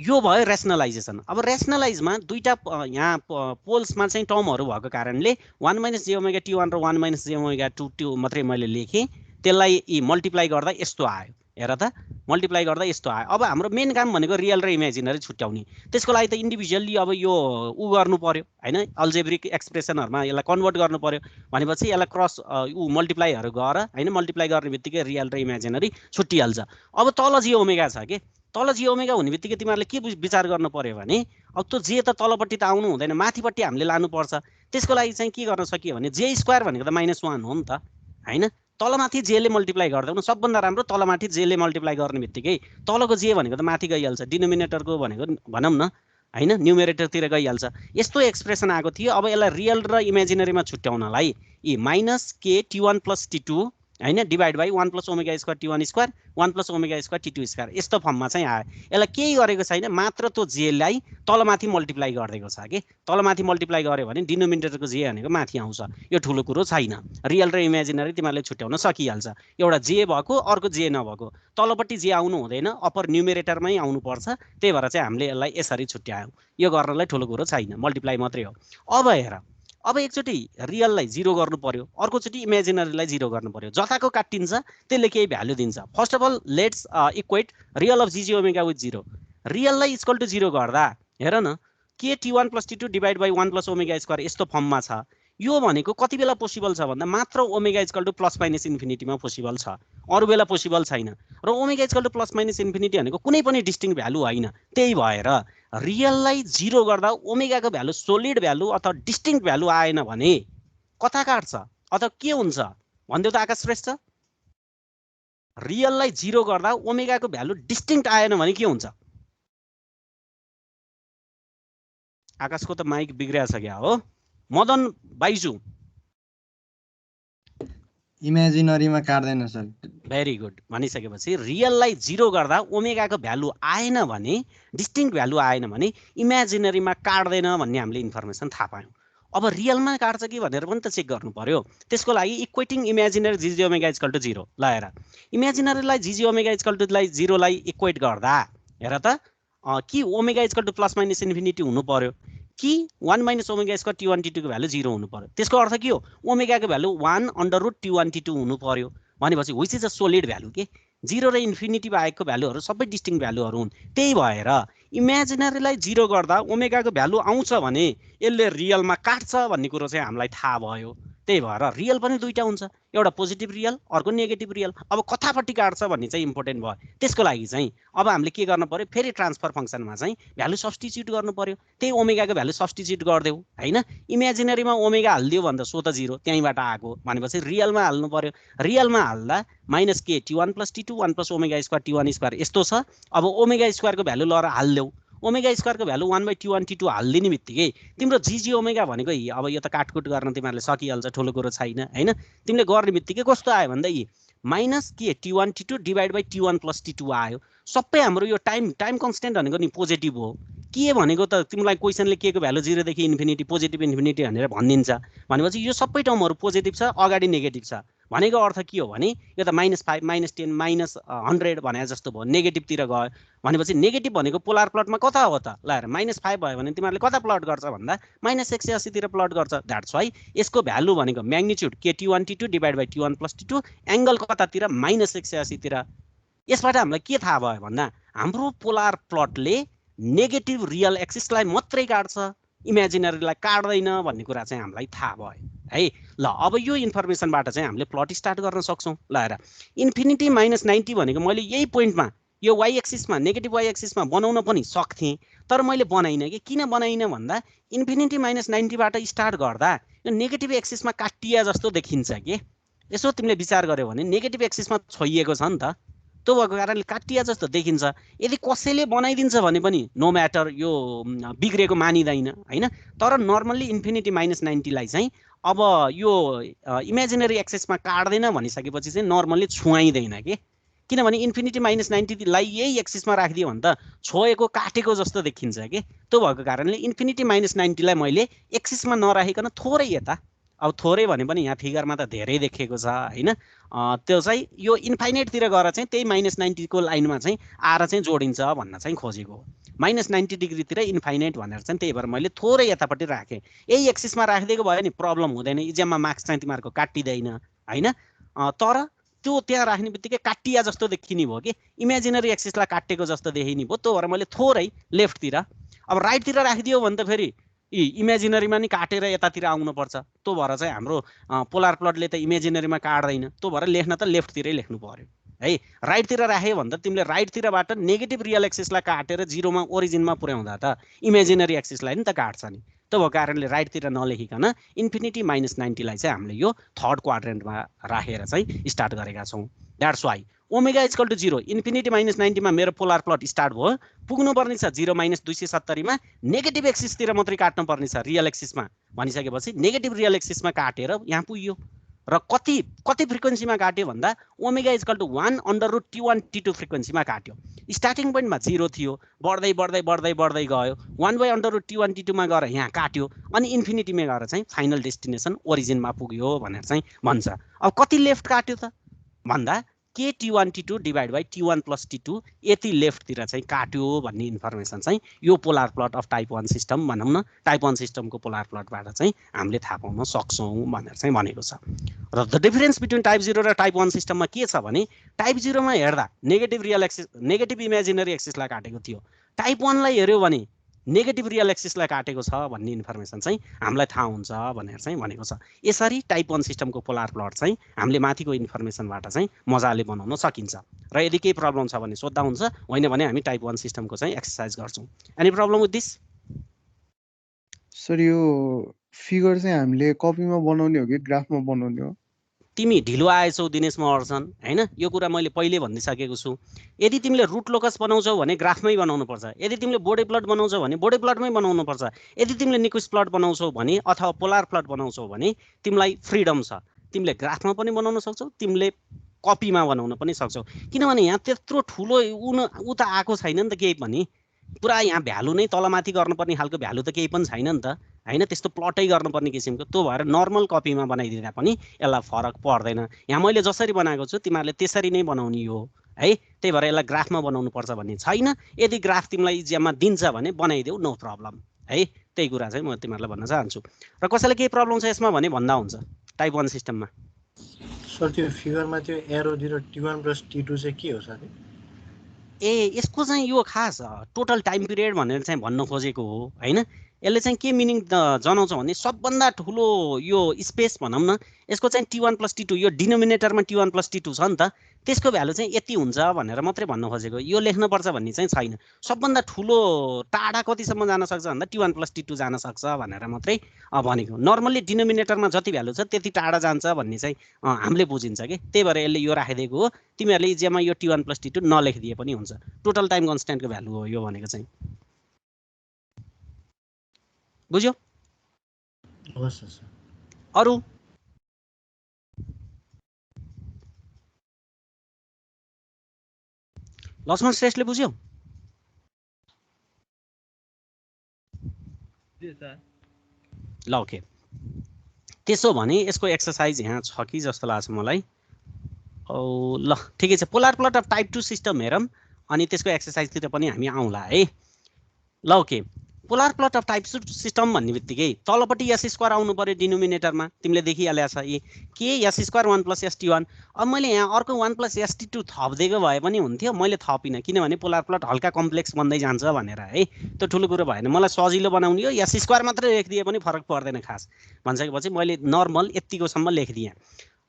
यो भयो रेसनलाइजेसन। अब रेसनलाइजमा दुईटा यहाँ पोल्समा चाहिँ टर्महरू भएको कारणले 1 - जे ओमेगा t1 र 1 - जे ओमेगा t2 मात्रै मैले लेखेँ। त्यसलाई मल्टिप्लाई गर्दा यस्तो आयो। हेर त मल्टिप्लाई गर्दा यस्तो आयो। अब हाम्रो मेन काम भनेको रियल र इमेजिनरी छुट्याउने। त्यसको लागि त इन्डिभिजुअली अब यो गर्नु पर्यो हैन, अल्जेब्रिक एक्सप्रेसनहरुमा यसलाई कन्भर्ट गर्नु पर्यो। भनेपछि यसलाई क्रस मल्टिप्लाईहरु गर हैन, मल्टिप्लाई गर्ने बित्तिकै रियल र इमेजिनरी छुट्टिहाल्छ। अब तल जे ओमेगा छ के, तल जे ओमेगा हुने बित्तिकै तिमीहरूले के विचार गर्नु पर्यो भने अब त्यो जे त तलपट्टि त आउनु हुँदैन, माथिपट्टि हामीले लानुपर्छ। त्यसको लागि चाहिँ के गर्न सकियो भने जे स्क्वायर भनेको त -1 हो नि त हैन। तलमाथि जेले मल्टिप्लाई गर्दा सबभन्दा राम्रो तलमाथि जेले मल्टिप्लाई गर्ने बित्तिकै तलको जे भनेको त माथि गइहाल्छ, डिनोमिनेटरको भनेको भनौँ न हैन, न्युमेरेटरतिर गइहाल्छ। यस्तो एक्सप्रेसन आएको थियो। अब यसलाई रियल र इमेजिनरीमा छुट्याउनलाई -k t1 + t2 हैन divide by 1 + omega square t1 square 1 + omega square t2 square यस्तो फर्ममा चाहिँ आयो। यसलाई केही गरेको छैन, मात्र त्यो जेलाई तलमाथि मल्टिप्लाई गरिदिएको छ के। तलमाथि मल्टिप्लाई गर्यो भने डिनोमिनेटरको जे भनेको माथि आउँछ। यो ठुलो कुरो छैन। रियल र इमेजिनरी तिमीहरूले छुट्याउन सकिहाल्छ। एउटा जे भएको अर्को जे नभएको, तलपट्टि जे आउनु हुँदैन, अप्पर न्युमेरेटरमै आउनुपर्छ। त्यही भएर चाहिँ हामीले यसलाई यसरी छुट्यायौँ। यो गर्नलाई ठुलो कुरो छैन, मल्टिप्लाई मात्रै हो। अब हेर, अब एकचोटि रियललाई 0 गर्नु पर्यो, अर्कोचोटि इमेजिनरीलाई 0 गर्नु पर्यो। जताको काटिन्छ त्यसले केही भ्यालु दिन्छ। First of all let's equate real of G omega with 0। रियललाई इक्वल टु 0 गर्दा हेर न, k t1 + t2 divide by 1 + omega square यस्तो फर्ममा छ। यो भनेको कति बेला पोसिबल छ भन्दा मात्र ओमेगा इक्वल टु +- मा पोसिबल छ, अरू बेला पोसिबल छैन। र ओमेगा इक्वल टु +- भनेको कुनै पनि डिस्टिङ भ्यालु होइन। त्यही भएर रियललाई 0 गर्दा ओमेगाको भ्यालु सोलिड भ्यालु अथवा डिस्टिङ भ्यालु आएन भने कता काट्छ अथवा के हुन्छ भन्दियो त आकाश श्रेष्ठ? रियललाई 0 गर्दा ओमेगाको भ्यालु डिस्टिङ आएन भने के हुन्छ? आकाशको त माइक बिग्रिया छ क्या हो? Madan Byju इमेजिनरीमा काट्दैन sir. Very good. भनिसकेपछि रियललाई 0 गर्दा ओमेगाको भ्यालु आएन भने, डिस्टिङ भ्यालु आएन भने इमेजिनरीमा काट्दैन भन्ने हामीले इन्फर्मेसन थाहा पायौँ। अब रियलमा काट्छ कि भनेर पनि त चेक गर्नु पर्यो। त्यसको लागि equating imaginary G omega equal to 0। ल हेर, इमेजिनरीलाई जी ओमेगा इक्वल टु 0 लाई इक्वेट गर्दा हेर त कि ओमेगा इक्वल टु +- हुनु पर्यो कि 1 - ओमेगा स्क्वायर t1 t2 को भ्यालु 0 हुनु पर्यो। त्यसको अर्थ के हो? ओमेगाको भ्यालु 1 √ t1 t2 हुनु पर्यो। भनेपछि which is a solid value के। 0 र इन्फिनिटी बाहेकको भ्यालुहरू सबै डिस्टिङ भ्यालुहरू हुन्। त्यही भएर इमेजिनरीलाई 0 गर्दा ओमेगाको भ्यालु आउँछ भने यसले रियलमा काट्छ भन्ने कुरो चाहिँ हामीलाई थाहा भयो। त्यही भएर रियल पनि दुईटा हुन्छ, एउटा पोजिटिभ रियल अर्को नेगेटिभ रियल। अब कतापट्टि काट्छ भन्ने चाहिँ इम्पोर्टेन्ट भयो। त्यसको लागि चाहिँ अब हामीले के गर्नु पर्यो, फेरि ट्रान्सफर फङ्सनमा चाहिँ भ्यालु सब्स्टिट्युट गर्नु पर्यो। त्यही ओमेगाको भ्यालु सब्स्टिट्युट गरिदेऊ हैन। इमेजिनरीमा ओमेगा हालिदियो भन्दा सो त 0 त्यहीँबाट आएको, भनेपछि रियलमा हाल्नु पर्यो। रियलमा हाल्दा -k t1 + t2 1 + omega square t1 square यस्तो छ। अब ओमेगा स्क्वायरको भ्यालु लएर हाल्देऊ। ओमेगा स्क्वायरको भ्यालु 1/t1 t2 हालिदिने बित्तिकै तिम्रो जी ओमेगा भनेको अब यो त काटकुट गर्न तिमीहरूले सकिहाल्छ, ठुलो कुरो छैन हैन। तिमीले गर्ने बित्तिकै कस्तो आयो भन्दा -k t1 t2 divide by t1 + t2 आयो। सबै हाम्रो यो टाइम कन्स्टेन्ट भनेको नि पोजिटिभ हो। के भनेको त तिमीलाई क्वेसनले के को भ्यालु 0 देखि इन्फिनिटी पोजिटिभ इन्फिनिटी भनेर भनिदिन्छ। भनेपछि यो सबै टर्महरू पोजिटिभ छ, अगाडि नेगेटिभ छ। भनेको अर्थ के हो भने यो त -5 -10 -100 भने जस्तो भयो, नेगेटिभतिर गयो। भनेपछि नेगेटिभ भनेको पोलार प्लटमा कता हो त? ल हेर, -5 भयो भने तिमीहरूले कता प्लट गर्छ भन्दा -180 तिर प्लट गर्छ। द्याट्स वाइ यसको भ्यालु भनेको magnitude k t1 t2 divide by t1 + t2 angle कतातिर -180 तिर। यसबाट हामीलाई के थाहा भयो भन्दा हाम्रो पोलार प्लटले नेगेटिभ रियल एक्सिसलाई मात्रै काट्छ, इमेजिनरीलाई काट्दैन भन्ने कुरा चाहिँ हामीलाई थाहा भयो है। ल अब यो इन्फर्मेसनबाट चाहिँ हामीले प्लट स्टार्ट गर्न सक्छौँ। ल हेर, इन्फिनिटी -90 भनेको मैले यही पोइन्टमा यो वाइ एक्सिसमा नेगेटिभ वाइ एक्सिसमा बनाउन पनि सक्थेँ, तर मैले बनाइनँ कि। किन बनाइनँ भन्दा इन्फिनिटी -90 बाट स्टार्ट गर्दा यो नेगेटिभ एक्सिसमा काटिया जस्तो देखिन्छ के। यसो तिमीले विचार गर्यौ भने नेगेटिभ एक्सिसमा छोइएको छ नि त, त्यो भएको कारणले काटिया जस्तो देखिन्छ। यदि कसैले बनाइदिन्छ भने पनि नो म्याटर, यो बिग्रेको मानिँदैन होइन। तर नर्मल्ली इन्फिनिटी -90 लाई चाहिँ अब यो इमेजिनरी एक्सिसमा काट्दैन भनिसकेपछि चाहिँ नर्मल्ली छुवाइँदैन के, किनभने इन्फिनिटी -90 लाई यही एक्सिसमा राखिदियो भने त छोएको काटेको जस्तो देखिन्छ के। त्यो भएको कारणले इन्फिनिटी -90 लाई मैले एक्सिसमा नराखिकन थोरै यता, अब थोरै भने पनि यहाँ फिगरमा त धेरै देखिएको छ होइन, त्यो चाहिँ यो इन्फाइनाइटतिर गएर चाहिँ त्यही -90 को लाइनमा चाहिँ आएर चाहिँ जोडिन्छ भन्न चाहिँ खोजेको हो। -90 डिग्रीतिर इन्फाइनाइट भनेर चाहिँ त्यही भएर मैले थोरै यतापट्टि राखेँ। यही एक्सिसमा राखिदिएको भयो नि प्रब्लम हुँदैन, इक्जाममा मार्क्स चाहिँ तिमीहरूको काटिँदैन होइन। तर त्यो त्यहाँ राख्ने बित्तिकै काटिया जस्तो देखिने भयो कि, इमेजिनरी एक्सिसलाई काटेको जस्तो देखिने भयो। त्यो भएर मैले थोरै लेफ्टतिर, अब राइटतिर राखिदियो भने त फेरि इमेजिनरीमा नि काटेर यतातिर आउनुपर्छ। त्यो भएर चाहिँ हाम्रो पोलार प्लटले त इमेजिनरीमा काट्दैन, त्यो भएर लेख्न त लेफ्टतिरै लेख्नु पर्यो है। राइटतिर राख्यो भने त तिमीले राइटतिरबाट नेगेटिभ रियल एक्सिसलाई काटेर जिरोमा ओरिजिनमा पुर्याउँदा त इमेजिनरी एक्सिसलाई नि त काट्छ नि। त्यो भएको कारणले राइटतिर नलेखिकन इन्फिनिटी -90 लाई चाहिँ हामीले यो थर्ड क्वाड्रेन्टमा राखेर चाहिँ स्टार्ट गरेका छौँ। That's why omega equal to 0, infinity -90 मा मेरो पोलार प्लट स्टार्ट भयो। पुग्नुपर्ने छ 0 - 270 मा नेगेटिभ एक्सिसतिर मात्रै काट्नुपर्ने छ रियल एक्सिसमा भनिसकेपछि नेगेटिभ रियल एक्सिसमा काटेर यहाँ पुग्यो। र कति फ्रिक्वेन्सीमा काट्यो भन्दा omega equal to 1/√T1 T2 फ्रिक्वेन्सीमा काट्यो। स्टार्टिङ पोइन्टमा 0 थियो, बढ्दै बढ्दै बढ्दै बढ्दै गयो, 1/√T1 T2 मा गएर यहाँ काट्यो, अनि इन्फिनिटीमा गएर चाहिँ फाइनल डेस्टिनेसन ओरिजिनमा पुग्यो भनेर चाहिँ भन्छ। अब कति लेफ्ट काट्यो त भन्दा के T1 T2 divide by T1 + T2 यति लेफ्टतिर चाहिँ काट्यो भन्ने इन्फर्मेसन चाहिँ यो polar plot of type 1 system भनौँ न, टाइप 1 सिस्टमको पोलार प्लटबाट चाहिँ हामीले थाहा पाउन सक्छौँ भनेर चाहिँ भनेको छ। र द डिफरेन्स बिट्विन टाइप 0 र टाइप 1 सिस्टममा के छ भने टाइप 0 मा हेर्दा negative real axis negative imaginary एक्सिसलाई काटेको थियो, टाइप 1 लाई हेऱ्यो भने नेगेटिभ रियल एक्सिसलाई काटेको छ भन्ने इन्फर्मेसन चाहिँ हामीलाई थाहा हुन्छ भनेर चाहिँ भनेको छ। यसरी टाइप 1 सिस्टमको पोलार प्लट चाहिँ हामीले माथिको इन्फर्मेसनबाट चाहिँ मजाले बनाउन सकिन्छ। र यदि केही प्रब्लम छ भने सोध्दा हुन्छ, होइन भने हामी टाइप 1 सिस्टमको चाहिँ एक्सर्साइज गर्छौँ। Any problem with this? Sir यो फिगर चाहिँ हामीले कपीमा बनाउने हो कि ग्राफमा बनाउने हो? तिमी ढिलो आएछौ दिनेश महर्जन होइन, यो कुरा मैले पहिले भनिसकेको छु। यदि तिमीले रुट लोकस बनाउँछौ भने ग्राफमै बनाउनु पर्छ, यदि तिमीले बोडी प्लट बनाउँछौ भने बोडी प्लटमै बनाउनु पर्छ, यदि तिमीले निक्विस्ट प्लट बनाउँछौ भने अथवा पोलार प्लट बनाउँछौ भने तिमीलाई फ्रिडम छ, तिमीले ग्राफमा पनि बनाउन सक्छौ, तिमीले कपीमा बनाउन पनि सक्छौ। किनभने यहाँ त्यत्रो ठुलो उ त आएको छैन नि त केही पनि, पुरा यहाँ भ्यालु नै तलमाथि गर्नुपर्ने खालको भ्यालु त केही पनि छैन नि त होइन, त्यस्तो प्लटै गर्नुपर्ने किसिमको। त्यो भएर नर्मल कपीमा बनाइदिँदा पनि यसलाई फरक पर्दैन। यहाँ मैले जसरी बनाएको छु तिमीहरूले त्यसरी नै बनाउने हो है, त्यही भएर यसलाई ग्राफमा बनाउनु पर्छ भन्ने छैन। यदि ग्राफ तिमीलाई इक्जाममा दिन्छ भने बनाइदेऊ, नो प्रब्लम है। त्यही कुरा चाहिँ म तिमीहरूलाई भन्न चाहन्छु। र कसैलाई केही प्रब्लम छ यसमा भने भन्दा हुन्छ टाइप 1 सिस्टममा। सर त्यो फिगरमा त्यो एरोतिर T1 + T2 चाहिँ के हो सर? यसको चाहिँ यो खास टोटल टाइम पिरियड भनेर चाहिँ भन्न खोजेको हो होइन। यसले चाहिँ के मिनिङ जनाउँछ भने सबभन्दा ठुलो यो स्पेस भनौँ न, यसको चाहिँ T1 + T2, यो डिनोमिनेटरमा T1 + T2 छ नि त, त्यसको भ्यालु चाहिँ यति हुन्छ भनेर मात्रै भन्न खोजेको। यो लेख्नुपर्छ भन्ने चाहिँ छैन। सबभन्दा ठुलो टाढा कतिसम्म जान सक्छ भन्दा T1 + T2 जान सक्छ भनेर मात्रै भनेको। नर्मल्ली डिनोमिनेटरमा जति भ्यालु छ त्यति टाढा जान्छ भन्ने चाहिँ हामीले बुझिन्छ कि, त्यही भएर यसले यो राखिदिएको हो। तिमीहरूले इक्जाममा यो T1 + T2 नलेखिदिए पनि हुन्छ, टोटल टाइम कन्स्ट्यान्टको भ्यालु हो यो भनेको चाहिँ। बुझ्यो? अरू लक्ष्मण श्रेष्ठले बुझ्यो? ल ओके, त्यसो भने यसको एक्सर्साइज यहाँ छ कि जस्तो लाग्छ मलाई। ल ठिकै छ, polar plot of type 2 system हेरौँ अनि त्यसको एक्सर्साइजतिर पनि हामी आउँला है। ल okay, polar plot of type 2 system भन्ने बित्तिकै तलपट्टि s² आउनु पर्यो डिनोमिनेटरमा, तिमीले देखिहाल्या छ यी के s² 1 + st1। अब मैले यहाँ अर्को 1 + st2 थपिदिएको भए पनि हुन्थ्यो, मैले थपिनँ किनभने पोलार प्लट हल्का कम्प्लेक्स बन्दै जान्छ भनेर है। त्यो ठुलो कुरो भएन, मलाई सजिलो बनाउने हो, s² मात्रै लेखिदिए पनि फरक पर्दैन खास भनिसकेपछि मैले नर्मल यत्तिकोसम्म लेखिदिएँ।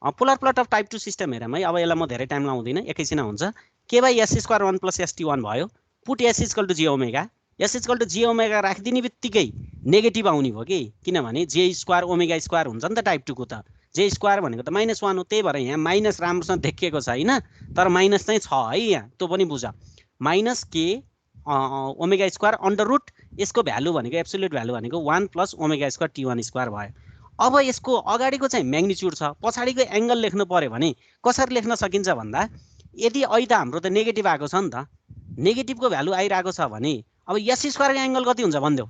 Polar plot of type 2 system हेरौँ है। अब यसलाई म धेरै टाइम लाउँदिनँ, एकैछिन हुन्छ। के बाई s² 1 + st1 भयो, put s = j omega, s = j omega राखिदिने बित्तिकै नेगेटिभ आउने भयो कि, किनभने j² ओमेगा² हुन्छ नि त टाइप 2 को त, जे स्क्वायर भनेको त -1 हो, त्यही भएर यहाँ माइनस राम्रोसँग देखिएको छैन, तर माइनस चाहिँ छ है यहाँ, त्यो पनि बुझ। -k omega square under root यसको भ्यालु भनेको एब्सोल्युट भ्यालु भनेको 1 + ओमेगा स्क्वायर t1 स्क्वायर भयो। अब यसको अगाडिको चाहिँ म्याग्निट्युड छ, पछाडिको एङ्गल लेख्नु पर्यो भने कसरी लेख्न सकिन्छ भन्दा यदि अहिले त हाम्रो त नेगेटिभ आएको छ नि त, नेगेटिभको भ्यालु आइरहेको छ भने अब s स्क्वायरको एङ्गल कति हुन्छ भनिदेऊ।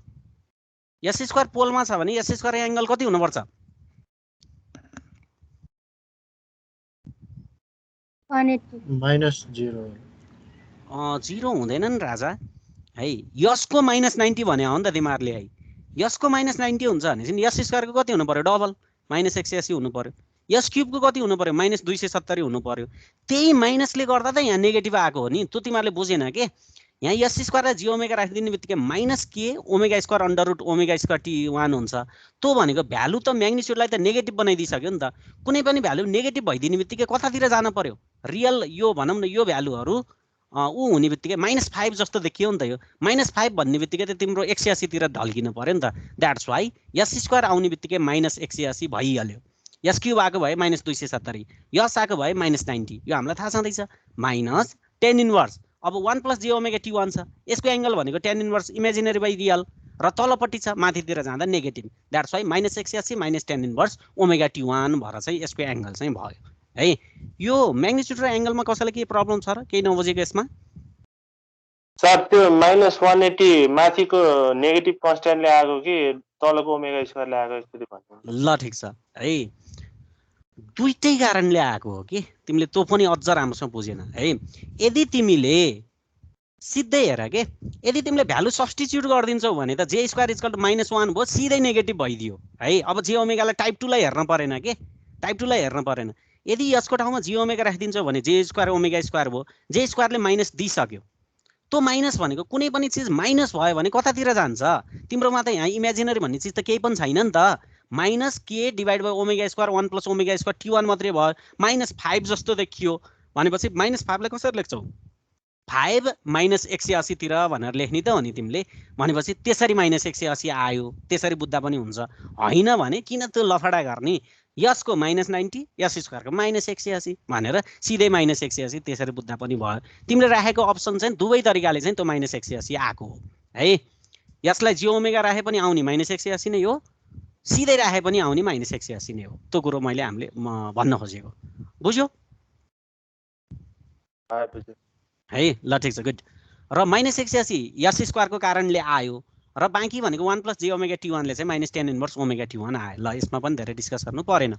s स्क्वायर पोलमा छ भने s स्क्वायरको एङ्गल कति हुनुपर्छ? -0 हुँदैन नि राजा है, यसको -90 भने हो नि त तिमीहरूले है, यसको -90 हुन्छ भने चाहिँ s स्क्वायरको कति हुनु पर्यो? डबल -180 हुनु पर्यो। यस क्युबको कति हुनु पर्यो? -270 हुनु पर्यो। त्यही माइनसले गर्दा त यहाँ नेगेटिभ आएको हो नि, त्यो तिमीहरूले बुझेन के? यहाँ s स्क्वायरलाई j ओमेगा राखिदिने बित्तिकै -k omega square under root omega square t1 हुन्छ। त्यो भनेको भ्यालु त म्याग्निट्युडलाई त नेगेटिभ बनाइदिइसक्यो नि त। कुनै पनि भ्यालु नेगेटिभ भइदिने बित्तिकै कतातिर जानु पर्यो? रियल यो भनौँ न, यो भ्यालुहरू ऊ हुने बित्तिकै -5 जस्तो देखियो नि त। यो -5 भन्ने बित्तिकै त तिम्रो 180 तिर ढल्किनु पर्यो नि त। द्याट्स वाइ s स्क्वायर आउने बित्तिकै -180 भइहाल्यो। यस क्युब आएको भए -270, यस आएको भए -90। यो हामीलाई थाहा छँदैछ। -tan इन्भर्स अब 1 + j ओमेगा t1 छ, यसको एङ्गल भनेको tan inverse imaginary by real, र तलपट्टि छ माथितिर जाँदा negative. That's why -180 - tan inverse omega t1 भएर चाहिँ यसको एङ्गल चाहिँ भयो है। यो म्याग्निट्युड र एङ्गलमा कसैलाई केही प्रब्लम छ र केही नबुझेको यसमा? सर त्यो -180 माथिको नेगेटिभ कन्स्ट्यान्टले आएको कि तलको ओमेगा स्क्वायरले आएको यसरी भन्नु? ल ठिक छ है, दुईटै कारणले आएको हो कि, तिमीले त्यो पनि अझ राम्रोसँग बुझेन है। यदि तिमीले सिधै हेर के, यदि तिमीले भ्यालु सब्स्टिट्युट गरिदिन्छौ भने त j स्क्वायर = -1 भयो, सिधै नेगेटिभ भइदियो है। अब j ओमेगालाई टाइप 2 लाई हेर्न परेन के, टाइप 2 लाई हेर्न परेन। यदि यसको ठाउँमा j ओमेगा राखिदिन्छौ भने j स्क्वायर ओमेगा स्क्वायर भयो, j स्क्वायरले माइनस दिइसक्यो। त्यो माइनस भनेको कुनै पनि चिज माइनस भयो भने कतातिर जान्छ? तिम्रोमा त यहाँ इमेजिनरी भन्ने चिज त केही पनि छैन नि त। -k divide by omega square 1 + omega square t1 मात्रै भयो, -5 जस्तो देखियो भनेपछि -5 लाई कसरी लेख्छौ? 5 - 180 तिर भनेर लेख्ने त हो नि तिमीले। भनेपछि त्यसरी -180 आयो, त्यसरी बुझ्दा पनि हुन्छ। होइन भने किन त्यो लफडा गर्ने? यसको -90, s स्क्वायरको -180 भनेर सिधै -180 त्यसरी बुझ्दा पनि भयो। तिमीले राखेको अप्सन चाहिँ दुवै तरिकाले चाहिँ त्यो -180 आएको हो है। यसलाई j ओमेगा राखे पनि आउने -180 नै हो, सिधै राखे पनि आउने -180 नै हो। त्यो कुरो हामीले भन्न खोजेको बुझ्यो है? ल ठिक छ, गुड। र -180 s स्क्वायरको कारणले आयो, र बाँकी भनेको 1 + j ओमेगा t1 ले चाहिँ -tan इन्भर्स ओमेगा t1 आयो। ल यसमा पनि धेरै डिस्कस गर्नु परेन।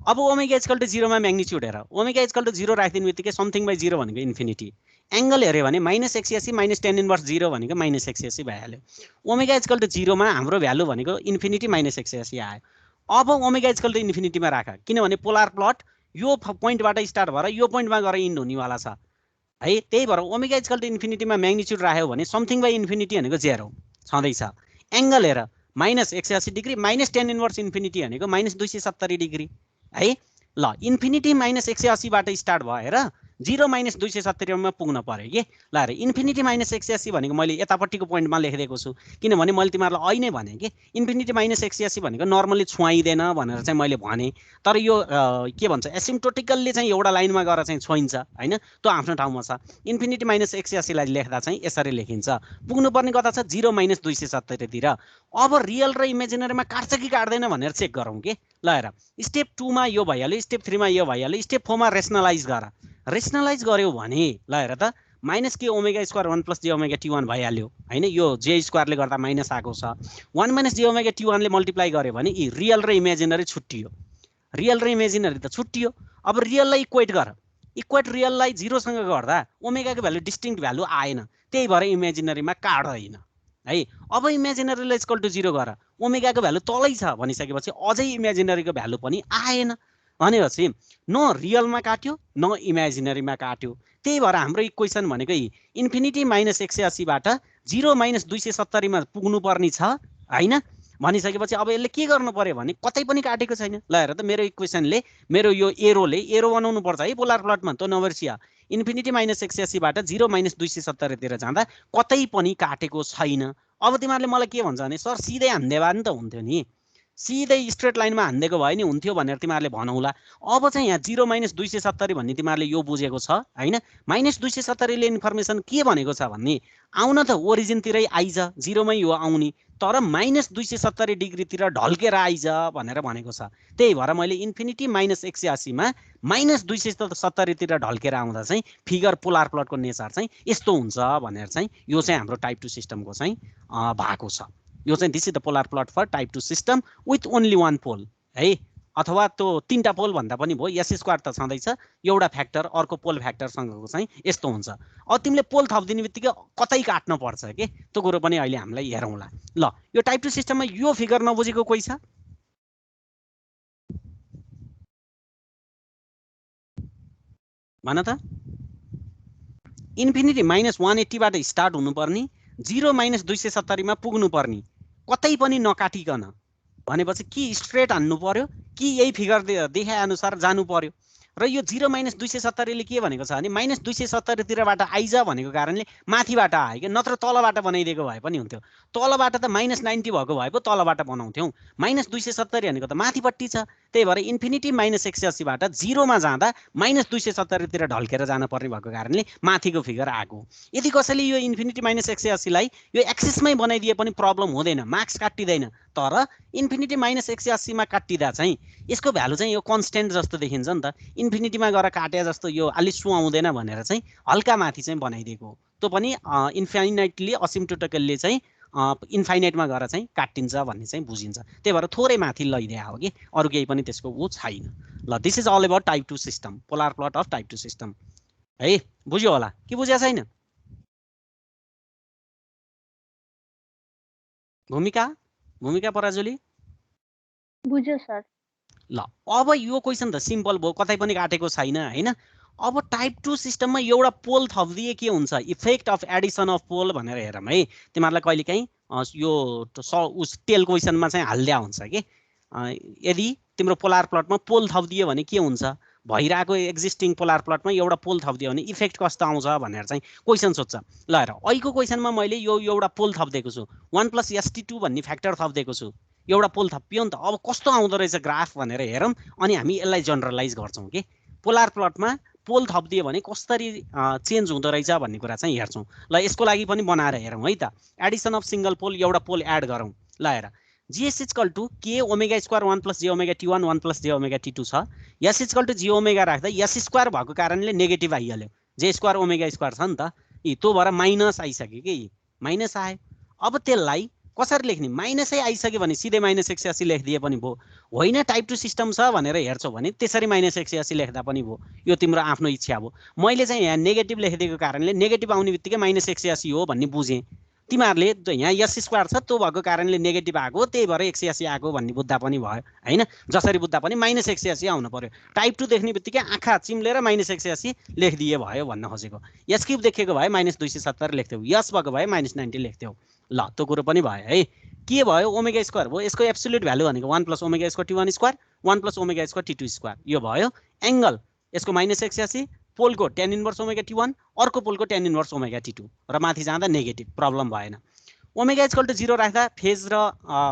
अब ओमेगा = 0 मा म्याग्निट्युड हेर, ओमेगा = 0 राखिदिने बित्तिकै समथिङ बाइ 0 भनेको इन्फिनिटी। एङ्गल हेऱ्यो भने -180 - tan इन्भर्स 0 भनेको -180 भइहाल्यो। ओमेगा = 0 मा हाम्रो भ्यालु भनेको इन्फिनिटी -180 आयो। अब ओमेगा = इन्फिनिटीमा राख, किनभने पोलार प्लट यो पोइन्टबाट स्टार्ट भएर यो पोइन्टमा गएर इन्ड हुनेवाला छ है। त्यही भएर ओमेगा = इन्फिनिटीमा म्याग्निट्युड राख्यो भने समथिङ बाइ इन्फिनिटी भनेको 0 छँदैछ। एङ्गल हेर -180 डिग्री -tan इन्भर्स इन्फिनिटी भनेको -270 डिग्री है। ल इन्फिनिटी -180 बाट स्टार्ट भएर 0 - 270 मा पुग्न पर्यो कि। ल हेर इन्फिनिटी -180 भनेको मैले यतापट्टिको पोइन्टमा लेखिदिएको छु, किनभने मैले तिमीहरूलाई अहिले भने कि इन्फिनिटी -180 भनेको नर्मली छुवाइँदैन भनेर चाहिँ मैले भने। तर यो के भन्छ, एसिम्प्टोटिकल्ली चाहिँ एउटा लाइनमा गएर चाहिँ छोइन्छ होइन, त्यो आफ्नो ठाउँमा छ। इन्फिनिटी -180 लाई लेख्दा चाहिँ यसरी लेखिन्छ। पुग्नुपर्ने कता छ? 0 - 270 तिर। अब रियल र इमेजिनरीमा काट्छ कि काट्दैन भनेर चेक गरौँ कि। ल हेर स्टेप 2 मा यो भइहाल्यो, स्टेप 3 मा यो भइहाल्यो, स्टेप 4 मा रेसनलाइज गर। रेसनलाइज गर्यो भने ल हेर त -k omega square 1 + j omega t1 भइहाल्यो होइन। यो j स्क्वायरले गर्दा माइनस आएको छ। 1 - j ओमेगा t1 ले मल्टिप्लाई गर्यो भने रियल र इमेजिनरी छुट्टियो, रियल र इमेजिनरी त छुट्टियो। अब रियललाई इक्वेट गर, इक्वेट रियललाई 0 सँग गर्दा ओमेगाको भ्यालु डिस्टिङ्क्ट भ्यालु आएन, त्यही भएर इमेजिनरीमा काट्दैन है। अब इमेजिनरीलाई = 0 गर, ओमेगाको भ्यालु तलै छ भनिसकेपछि अझै इमेजिनरीको भ्यालु पनि आएन भनेपछि न रियलमा काट्यो न इमेजिनरीमा काट्यो। त्यही भएर हाम्रो इक्वेसन भनेको इन्फिनिटी -180 बाट 0 - 270 मा पुग्नु पर्ने छ हैन। भनिसकेपछि अब यसले के गर्नु पर्यो भने कतै पनि काटेको छैन। ल हेर त मेरो इक्वेसनले, मेरो यो एरो बनाउनु पर्छ है पोलार प्लटमा, त नबिर्सिया। इन्फिनिटी -180 बाट 0 - 270 तिर जाँदा कतै पनि काटेको छैन। अब तिमीहरूले मलाई के भन्छ भने सर सिधै हान्देवा नि त हुन्थ्यो नि, सिधै स्ट्रेट लाइनमा हान्दिएको भए नि हुन्थ्यो भनेर तिमीहरूले भनौला। अब चाहिँ यहाँ 0 - 270 भन्ने तिमीहरूले यो बुझेको छ हैन। -270 ले इन्फर्मेसन के भनेको छ भन्ने आउन त ओरिजिनतिरै आइज 0 मै यो आउने, तर -270 डिग्रीतिर ढल्केर आइज भनेर भनेको छ। त्यही भएर मैले इन्फिनिटी -180 मा -270 तिर ढल्केर आउँदा चाहिँ फिगर पोलार प्लटको नेचर चाहिँ यस्तो हुन्छ भनेर चाहिँ यो चाहिँ हाम्रो टाइप 2 सिस्टमको चाहिँ भएको छ। यो चाहिँ this is the polar plot for type 2 system with only one pole है, अथवा त्यो 3टा पोल भन्दा पनि भयो। एस स्क्वायर त छँदैछ, एउटा फ्याक्टर अर्को पोल फ्याक्टरसँगको चाहिँ यस्तो हुन्छ। अब तिमीले पोल थपिदिने बित्तिकै कतै काट्न पर्छ के, त्यो कुरो पनि अहिले हामीलाई हेरौँला। ल यो टाइप 2 सिस्टममा यो फिगर नबुझेको कोही छ? भन त। इन्फिनिटी -180 बाट स्टार्ट हुनुपर्ने, 0 - 270 मा पुग्नुपर्ने, कतै पनि नकाटिकन भनेपछि कि स्ट्रेट हान्नु पर्यो कि यही फिगर देखाए अनुसार जानु पर्यो। र यो 0 - 270 ले के भनेको छ भने -270 तिरबाट आइज भनेको कारणले माथिबाट आयो कि, नत्र तलबाट बनाइदिएको भए पनि हुन्थ्यो। तलबाट त -90 भएको भए पो तलबाट बनाउँथ्यौँ, -270 भनेको त माथिपट्टि छ। त्यही भएर इन्फिनिटी -180 बाट 0 मा जाँदा -270 तिर ढल्केर जान पर्ने भएको कारणले माथिको फिगर आएको। यदि कसैले यो इन्फिनिटी -180 लाई यो एक्सिसमै बनाइदिए पनि प्रब्लम हुँदैन, मार्क्स काटिँदैन। तर इन्फिनिटी -180 मा काटिँदा चाहिँ यसको भ्यालु चाहिँ यो कन्स्टेन्ट जस्तो देखिन्छ नि त। इन्फिनिटीमा गएर काटे जस्तो यो अलि सुहाउँदैन भनेर चाहिँ हल्का माथि चाहिँ बनाइदिएको। त्यो पनि इन्फाइनाइटली असिम्प्टोटिकल्ली चाहिँ इन्फाइनाइटमा गएर चाहिँ काटिन्छ भन्ने चाहिँ बुझिन्छ। त्यही भएर थोरै माथि लैदिया हो कि, अरू केही पनि त्यसको ऊ छैन। ल this is all about type 2 system, polar plot of type 2 system है। बुझ्यो होला कि बुझ्या छैन? भूमिका पराजुली बुझ्यो सर। ल अब यो क्वेसन त सिम्पल भयो, कतै पनि काटेको छैन हैन। अब टाइप 2 सिस्टममा एउटा पोल थपिदिए के हुन्छ, इफेक्ट अफ एडिसन अफ पोल भनेर हेरौँ है। तिमीहरूलाई कहिलेकाहीँ यो उस टेल क्वेसनमा चाहिँ हाल्दिया हुन्छ कि यदि तिम्रो पोलार प्लटमा पोल थपिदियो भने के हुन्छ, भइरहेको एक्जिस्टिङ पोलार प्लटमा एउटा पोल थपिदियो भने इफेक्ट कस्तो आउँछ भनेर चाहिँ क्वेसन सोध्छ। ल हेर अहिलेको क्वेसनमा मैले यो एउटा पोल थपिदिएको छु, 1 + ST2 भन्ने फ्याक्टर थपिदिएको छु, एउटा पोल थपियो नि त। अब कस्तो आउँदो रहेछ ग्राफ भनेर हेरौँ, अनि हामी यसलाई जनरलाइज गर्छौँ कि पोलार प्लटमा पोल थपिदियो भने कसरी चेन्ज हुँदो रहेछ भन्ने कुरा चाहिँ हेर्छौँ। ल यसको लागि पनि बनाएर हेरौँ है त। एडिसन अफ सिङ्गल पोल, एउटा पोल एड गरौँ। ल हेर GS = K ω² 1 + jωt1 1 + jωt2 छ। S = J ओमेगा राख्दा S² भएको कारणले नेगेटिभ आइहाल्यो, J² ω² छ नि त। त्यो भएर माइनस आइसक्यो कि, माइनस आयो। अब त्यसलाई कसरी लेख्ने, माइनसै आइसक्यो भने सिधै -180 लेखिदिए पनि भयो। होइन टाइप 2 सिस्टम छ भनेर हेर्छौ भने त्यसरी -180 लेख्दा पनि भयो, यो तिम्रो आफ्नो इच्छा हो। मैले चाहिँ यहाँ नेगेटिभ लेखिदिएको कारणले नेगेटिभ आउने बित्तिकै -180 हो भन्ने बुझेँ। तिमीहरूले यहाँ S² छ त्यो भएको कारणले नेगेटिभ आएको, त्यही भएर 180 आएको भन्ने बुझ्दा पनि भयो हैन। जसरी बुझ्दा पनि -180 आउनु पर्यो। टाइप 2 देख्ने बित्तिकै आँखा चिम्लेर -180 लेखिदिए भयो भन्न खोजेको। S³ देखेको भए -270 लेख्थ्यौ, S भएको भए -90 लेख्थ्यौ। ल त्यो कुरो पनि भयो है। के भयो, ω² भयो। यसको एब्सोल्युट भ्यालु भनेको 1 + ω² T1² 1 + ω² T2²। यो भयो एङ्गल यसको -180, पोलको tan इन्भर्स ω/T1, अर्को पोलको tan इन्भर्स ω/T2 र माथि जाँदा नेगेटिभ, प्रब्लम भएन। ω = 0 राख्दा फेज र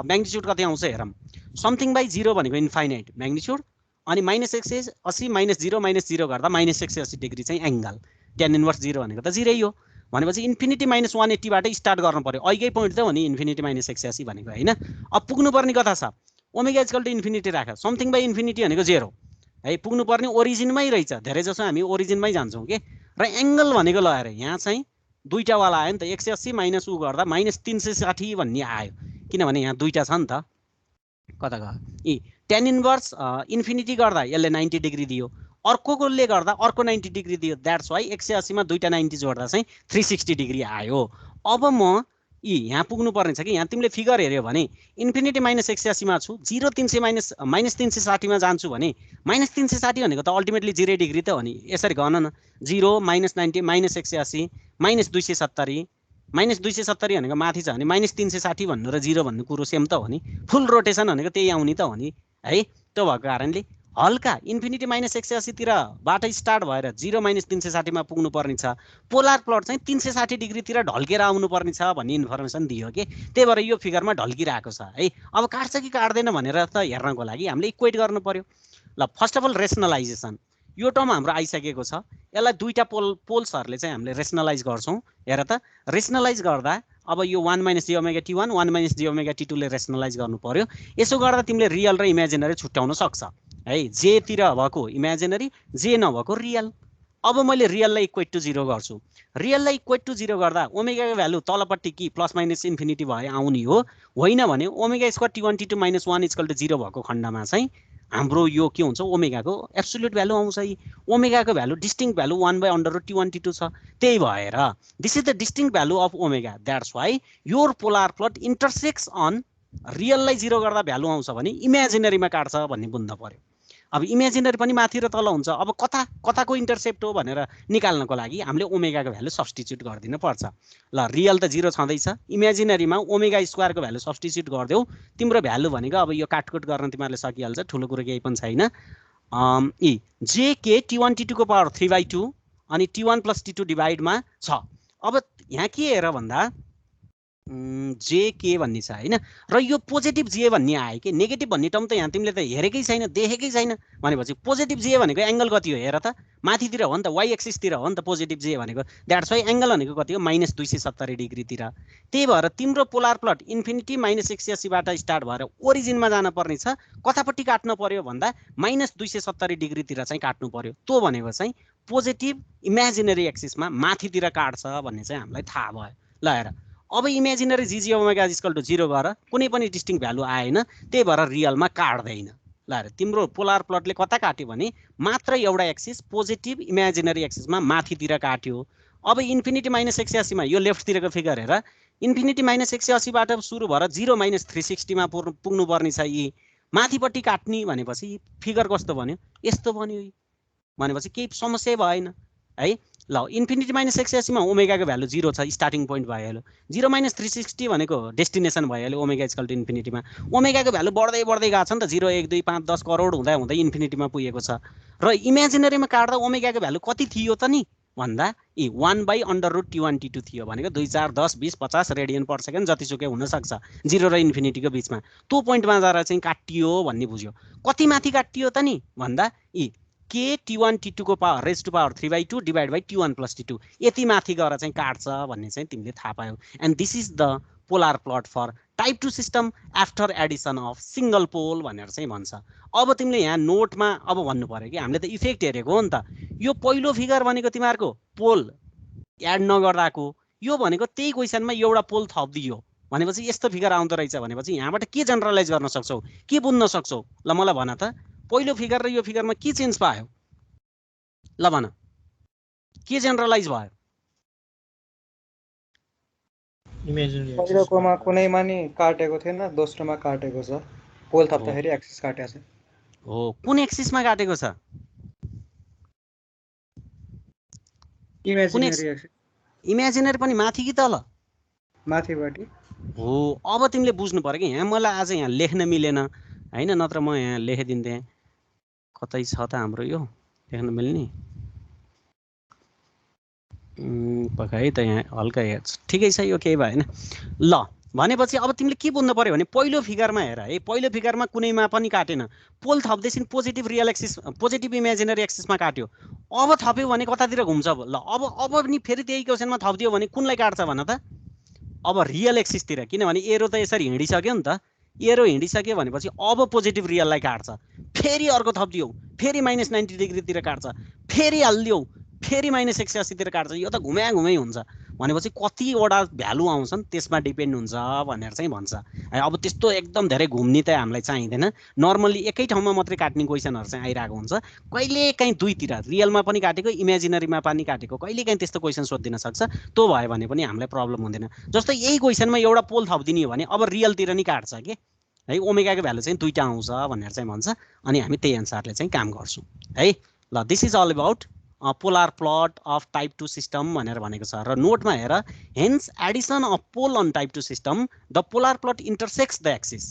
म्याग्निट्युड कति आउँछ हेरौँ। समथिङ बाई 0 भनेको इन्फाइनाइट म्याग्निट्युड, अनि -180 -0 गर्दा -180 डिग्री चाहिँ एङ्गल। tan इन्भर्स 0 भनेको त 0 हो। भनेपछि इन्फिनिटी -180 बाट स्टार्ट गर्नु पर्यो। अहिलेकै पोइन्ट त हो नि इन्फिनिटी -180 भनेको हैन। अब पुग्नुपर्ने कता छ, ω = राख, समथिङ बाई इन्फिनिटी भनेको 0 है। पुग्नुपर्ने ओरिजिनमै रहेछ, धेरै जसो हामी ओरिजिनमै जान्छौँ के। र एङ्गल भनेको ल हेर यहाँ चाहिँ दुईटा वाला आयो नि त, 180 माइनस उ गर्दा -360 भन्ने आयो, किनभने यहाँ दुईटा छ नि त। कता गयो, tan इन्भर्स इन्फिनिटी गर्दा यसले 90 डिग्री दियो, अर्कोले गर्दा अर्को 90 डिग्री दियो। द्याट्स वाइ 180 मा दुईटा 90 जोड्दा चाहिँ 360 डिग्री आयो। अब म यहाँ पुग्नुपर्ने छ कि, यहाँ तिमीले फिगर हेऱ्यो भने इन्फिनिटी -180 मा छु, 0 300 -360 मा जान्छु भने -360 भनेको त अल्टिमेटली 0 डिग्री त हो नि। यसरी गन न, 0 -90 -180 -270 -270 भनेको माथि छ भने -360 भन्नु र 0 भन्नु कुरो सेम त हो नि। फुल रोटेसन भनेको त्यही आउने त हो नि है। त्यो भएको कारणले हल्का इन्फिनिटी माइनस 180 तिरबाट स्टार्ट भएर 0 माइनस 360 मा पुग्नु पर्ने छ। पोलार प्लट चाहिँ 360 डिग्रीतिर ढल्केर आउनु पर्ने छ भन्ने इन्फर्मेसन दियो के। त्यही भएर यो फिगरमा ढल्किरहेको छ है। अब काट्छ कि काट्दैन भनेर त हेर्नको लागि हामीले इक्वेट गर्नु पर्यो। ल फर्स्ट अफ अल रेसनलाइजेसन यो टर्म हाम्रो आइसकेको छ। यसलाई दुईटा पोल्सहरूले चाहिँ हामीले रेसनलाइज गर्छौँ। हेर त रेसनलाइज गर्दा अब यो 1 minus j omega t1 1 minus j omega t2 ले रेसनलाइज गर्नु पर्यो। यसो गर्दा तिमीले रियल र इमेजिनरी छुट्याउन सक्छ है। जे तिर भएको इमेजिनरी, जे नभएको रियल। अब मैले रियललाई इक्वेट टु 0 गर्छु। रियललाई इक्वेट टु 0 गर्दा ओमेगाको भ्यालु तलपट्टि कि प्लस माइनस इन्फिनिटी भए आउने हो। होइन भने omega square t1 t2 minus 1 equal to 0 भएको खण्डमा चाहिँ हाम्रो यो के हुन्छ ओमेगाको एब्सोल्युट भ्यालु आउँछ। ओमेगाको value distinct value 1/√t1 t2 छ। त्यही भएर this is the distinct value of omega. That's why your polar plot intersects on रियललाई 0 गर्दा भ्यालु आउँछ भने इमेजिनरीमा काट्छ भन्ने बुझ्न पर्यो। अब इमेजिनरी पनि माथि र तल हुन्छ। अब कताको इन्टरसेप्ट हो भनेर निकाल्नको लागि हामीले ओमेगाको भ्यालु सब्स्टिट्युट गरिदिनु पर्छ। ल रियल त 0 छँदैछ, इमेजिनरीमा ओमेगा स्क्वायरको भ्यालु सब्स्टिट्युट गरिदेऊ। तिम्रो भ्यालु भनेको अब यो काटकुट गर्न तिमीहरूले सकिहाल्छ, ठुलो कुरो केही पनि छैन। जेके t1 t2 को पावर 3/2 अनि t1 प्लस t2 डिभाइडमा छ। अब यहाँ के हेर भन्दा जेके भन्ने छ हैन, र यो पोजिटिभ जे भन्ने आयो कि नेगेटिभ भन्ने टर्म त यहाँ तिमीले त हेरेकै छैन, देखेकै छैन। भनेपछि पोजिटिभ जे भनेको एङ्गल कति हो हेर त, माथितिर हो नि त, वाइ एक्सिसतिर हो नि त पोजिटिभ जे भनेको। द्याट्स वाइ एङ्गल भनेको कति हो माइनस 270 डिग्रीतिर। त्यही भएर तिम्रो पोलार प्लट इन्फिनिटी माइनस 180बाट स्टार्ट भएर ओरिजिनमा जान पर्ने छ। कतापट्टि काट्नु पर्यो भन्दा माइनस 270 डिग्रीतिर चाहिँ काट्नु पर्यो। त्यो भनेको चाहिँ पोजिटिभ इमेजिनरी एक्सिसमा माथितिर काट्छ भन्ने चाहिँ हामीलाई थाहा भयो। ल हेर अब इमेजिनरी जीजी ओमेगा इक्वल टु 0 गर कुनै पनि डिस्टिङ्क्ट भ्यालु आएन, त्यही भएर रियलमा काट्दैन। ल हेर तिम्रो पोलार प्लटले कता काट्यो भने मात्र एउटा एक्सिस पोजिटिभ इमेजिनरी एक्सिसमा माथितिर काट्यो। अब इन्फिनिटी माइनस 180 मा यो लेफ्टतिरको फिगर हेर, इन्फिनिटी माइनस 180बाट सुरु भएर 0 माइनस 360 मा पुग्नु पर्ने छ। यी माथिपट्टि काट्ने भनेपछि फिगर कस्तो बन्यो, यस्तो बन्यो। भनेपछि केही समस्या भएन है। ल इन्फिनिटी माइनस 180 मा ओमेगाको भ्यालु 0 छ, स्टार्टिङ पोइन्ट भइहाल्यो। 0 माइनस 360 भनेको डेस्टिनेसन भइहाल्यो ओमेगा इक्वल टु इन्फिनिटीमा। ओमेगाको भ्यालु बढ्दै बढ्दै गएको छ नि त, 0 1 2 5 10 करोड हुँदै हुँदै इन्फिनिटीमा पुगेको छ। र इमेजिनरीमा काट्दा ओमेगाको भ्यालु कति थियो त नि भन्दा 1/√t1 t2 थियो। भनेको 2 4 10 20 50 रेडियन पर सेकेन्ड जतिसुकै हुनसक्छ 0 र इन्फिनिटीको बिचमा। त्यो पोइन्टमा जाँदा चाहिँ काटियो भन्ने बुझ्यो। कति माथि काटियो त नि भन्दा के t1 t2 को power raise to power 3/2 divide by t1 plus t2 यति माथि गएर चाहिँ काट्छ भन्ने चाहिँ तिमीले थाहा पायौ। And this is the polar plot for type 2 system after addition of single pole भनेर चाहिँ भन्छ। अब तिमीले यहाँ नोटमा अब भन्नु पर्यो कि हामीले त इफेक्ट हेरेको हो नि त। यो पहिलो फिगर भनेको तिमीहरूको पोल एड नगर्दाको, यो भनेको त्यही क्वेसनमा एउटा पोल थपिदियो भनेपछि यस्तो फिगर आउँदो रहेछ। भनेपछि यहाँबाट के जेनरलाइज गर्न सक्छौ, के बुझ्न सक्छौ? ल मलाई भन त, पहिलो फिगर र यो फिगरमा के चेन्ज पायो? ल भन के जेनरलाइज भयो? पहिलोकोमा कुनैमा नि काटेको थिएन, दोस्रोमा काटेको छ। पोल थप्दाखेरि एक्सिस काटेको छ। हो, कुन एक्सिसमा काटेको छ? इमेजिनरी पनि माथि कि तल? माथिपट्टि। हो, अब तिमीले बुझ्नु पर्यो कि यहाँ मलाई आज यहाँ लेख्न मिलेन हैन, नत्र म यहाँ लेखिदिन्थेँ। कतै छ त हाम्रो यो लेख्न मिल्ने पकाइ त यहाँ हल्का ठिकै छ, यो केही भएन। ल भनेपछि अब तिमीले के बुझ्नु पर्यो भने पहिलो फिगरमा हेर है, पहिलो फिगरमा कुनैमा पनि काटेन, पोल थप्दैछिन् positive real axis positive imaginary एक्सिसमा काट्यो। अब थप्यो भने कतातिर घुम्छ? ल अब नि फेरि त्यही क्वेसनमा थपिदियो भने कुनलाई काट्छ भन त? अब रियल एक्सिसतिर, किनभने एरो त यसरी हिँडिसक्यो नि त। एरो हिँडिसक्यो भनेपछि अब पोजिटिभ रियललाई काट्छ, फेरि अर्को थपिदियो, फेरि माइनस 90 डिग्रीतिर काट्छ, फेरि हालिदियो, फेरि माइनस 180 तिर काट्छ। यो त घुमै हुन्छ। भनेपछि कतिवटा भ्यालु आउँछन् त्यसमा डिपेन्ड हुन्छ भनेर चाहिँ भन्छ। अब त्यस्तो एकदम धेरै घुम्ने त हामीलाई चाहिँदैन। नर्मल्ली एकै ठाउँमा मात्रै काट्ने क्वेसनहरू चाहिँ आइरहेको हुन्छ। कहिलेकाहीँ दुईतिर रियलमा पनि काटेको इमेजिनरीमा पनि काटेको कहिलेकाहीँ त्यस्तो क्वेसन सोधिदिन सक्छ। त्यो भयो भने पनि हामीलाई प्रब्लम हुँदैन। जस्तै यही क्वेसनमा एउटा पोल थपिदिने हो भने अब रियलतिर नि काट्छ के है, ओमेगाको भ्यालु चाहिँ दुईटा आउँछ भनेर चाहिँ भन्छ। अनि हामी त्यही अनुसारले चाहिँ काम गर्छौँ है। ल this is all about polar plot of type 2 system भनेर भनेको छ। र नोटमा हेर, hence addition of pole on type 2 system the polar plot intersects the axis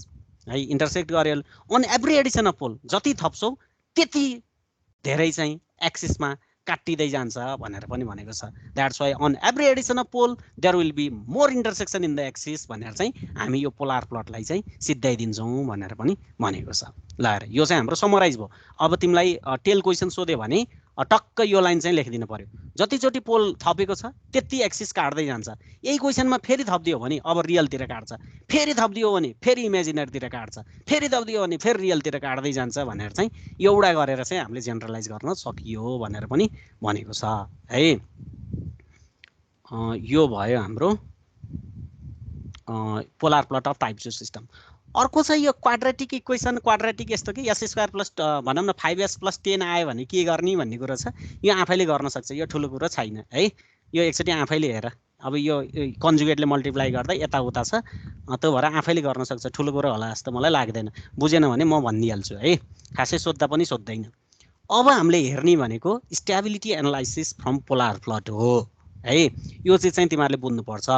है, इन्टरसेक्ट गर्यो on every addition of pole. जति थप्छौ त्यति धेरै चाहिँ एक्सिसमा काटिँदै जान्छ भनेर पनि भनेको छ। That's why on every addition of pole there will be more intersection in the axis भनेर चाहिँ हामी यो पोलार प्लटलाई चाहिँ सिद्धाइदिन्छौँ भनेर पनि भनेको छ। ल हेर यो चाहिँ हाम्रो समराइज भयो। अब तिमीलाई टेल क्वेसन सोध्यो भने टक्क यो लाइन चाहिँ लेखिदिनु पर्यो। जतिचोटि पोल थपेको छ त्यति एक्सिस काट्दै जान्छ। यही क्वेसनमा फेरि थपिदियो भने अब रियलतिर काट्छ, फेरि थपिदियो भने फेरि इमेजिनरीतिर काट्छ, फेरि थपिदियो भने फेरि रियलतिर काट्दै जान्छ भनेर चाहिँ एउटा गरेर चाहिँ हामीले जेनरलाइज गर्न सकियो भनेर पनि भनेको छ है। यो भयो हाम्रो polar plot of type 2 system. अर्को चाहिँ यो क्वाड्रेटिक इक्वेसन, क्वाड्रेटिक यस्तो कि s स्क्वायर प्लस भनौँ न 5s + 10 आयो भने के गर्ने भन्ने कुरो छ। यो आफैले गर्न सक्छ, यो ठुलो कुरो छैन है। यो एकचोटि आफैले हेर, अब यो कन्जुगेटले मल्टिप्लाई गर्दा यताउता छ, त्यो भएर आफैले गर्न सक्छ। ठुलो कुरो होला जस्तो मलाई लाग्दैन। बुझेन भने म भनिदिइहाल्छु है, खासै सोद्धा पनि सोध्दैन। अब हामीले हेर्ने भनेको stability analysis from polar plot हो है। यो चाहिँ तिमीहरूले बुझ्नुपर्छ।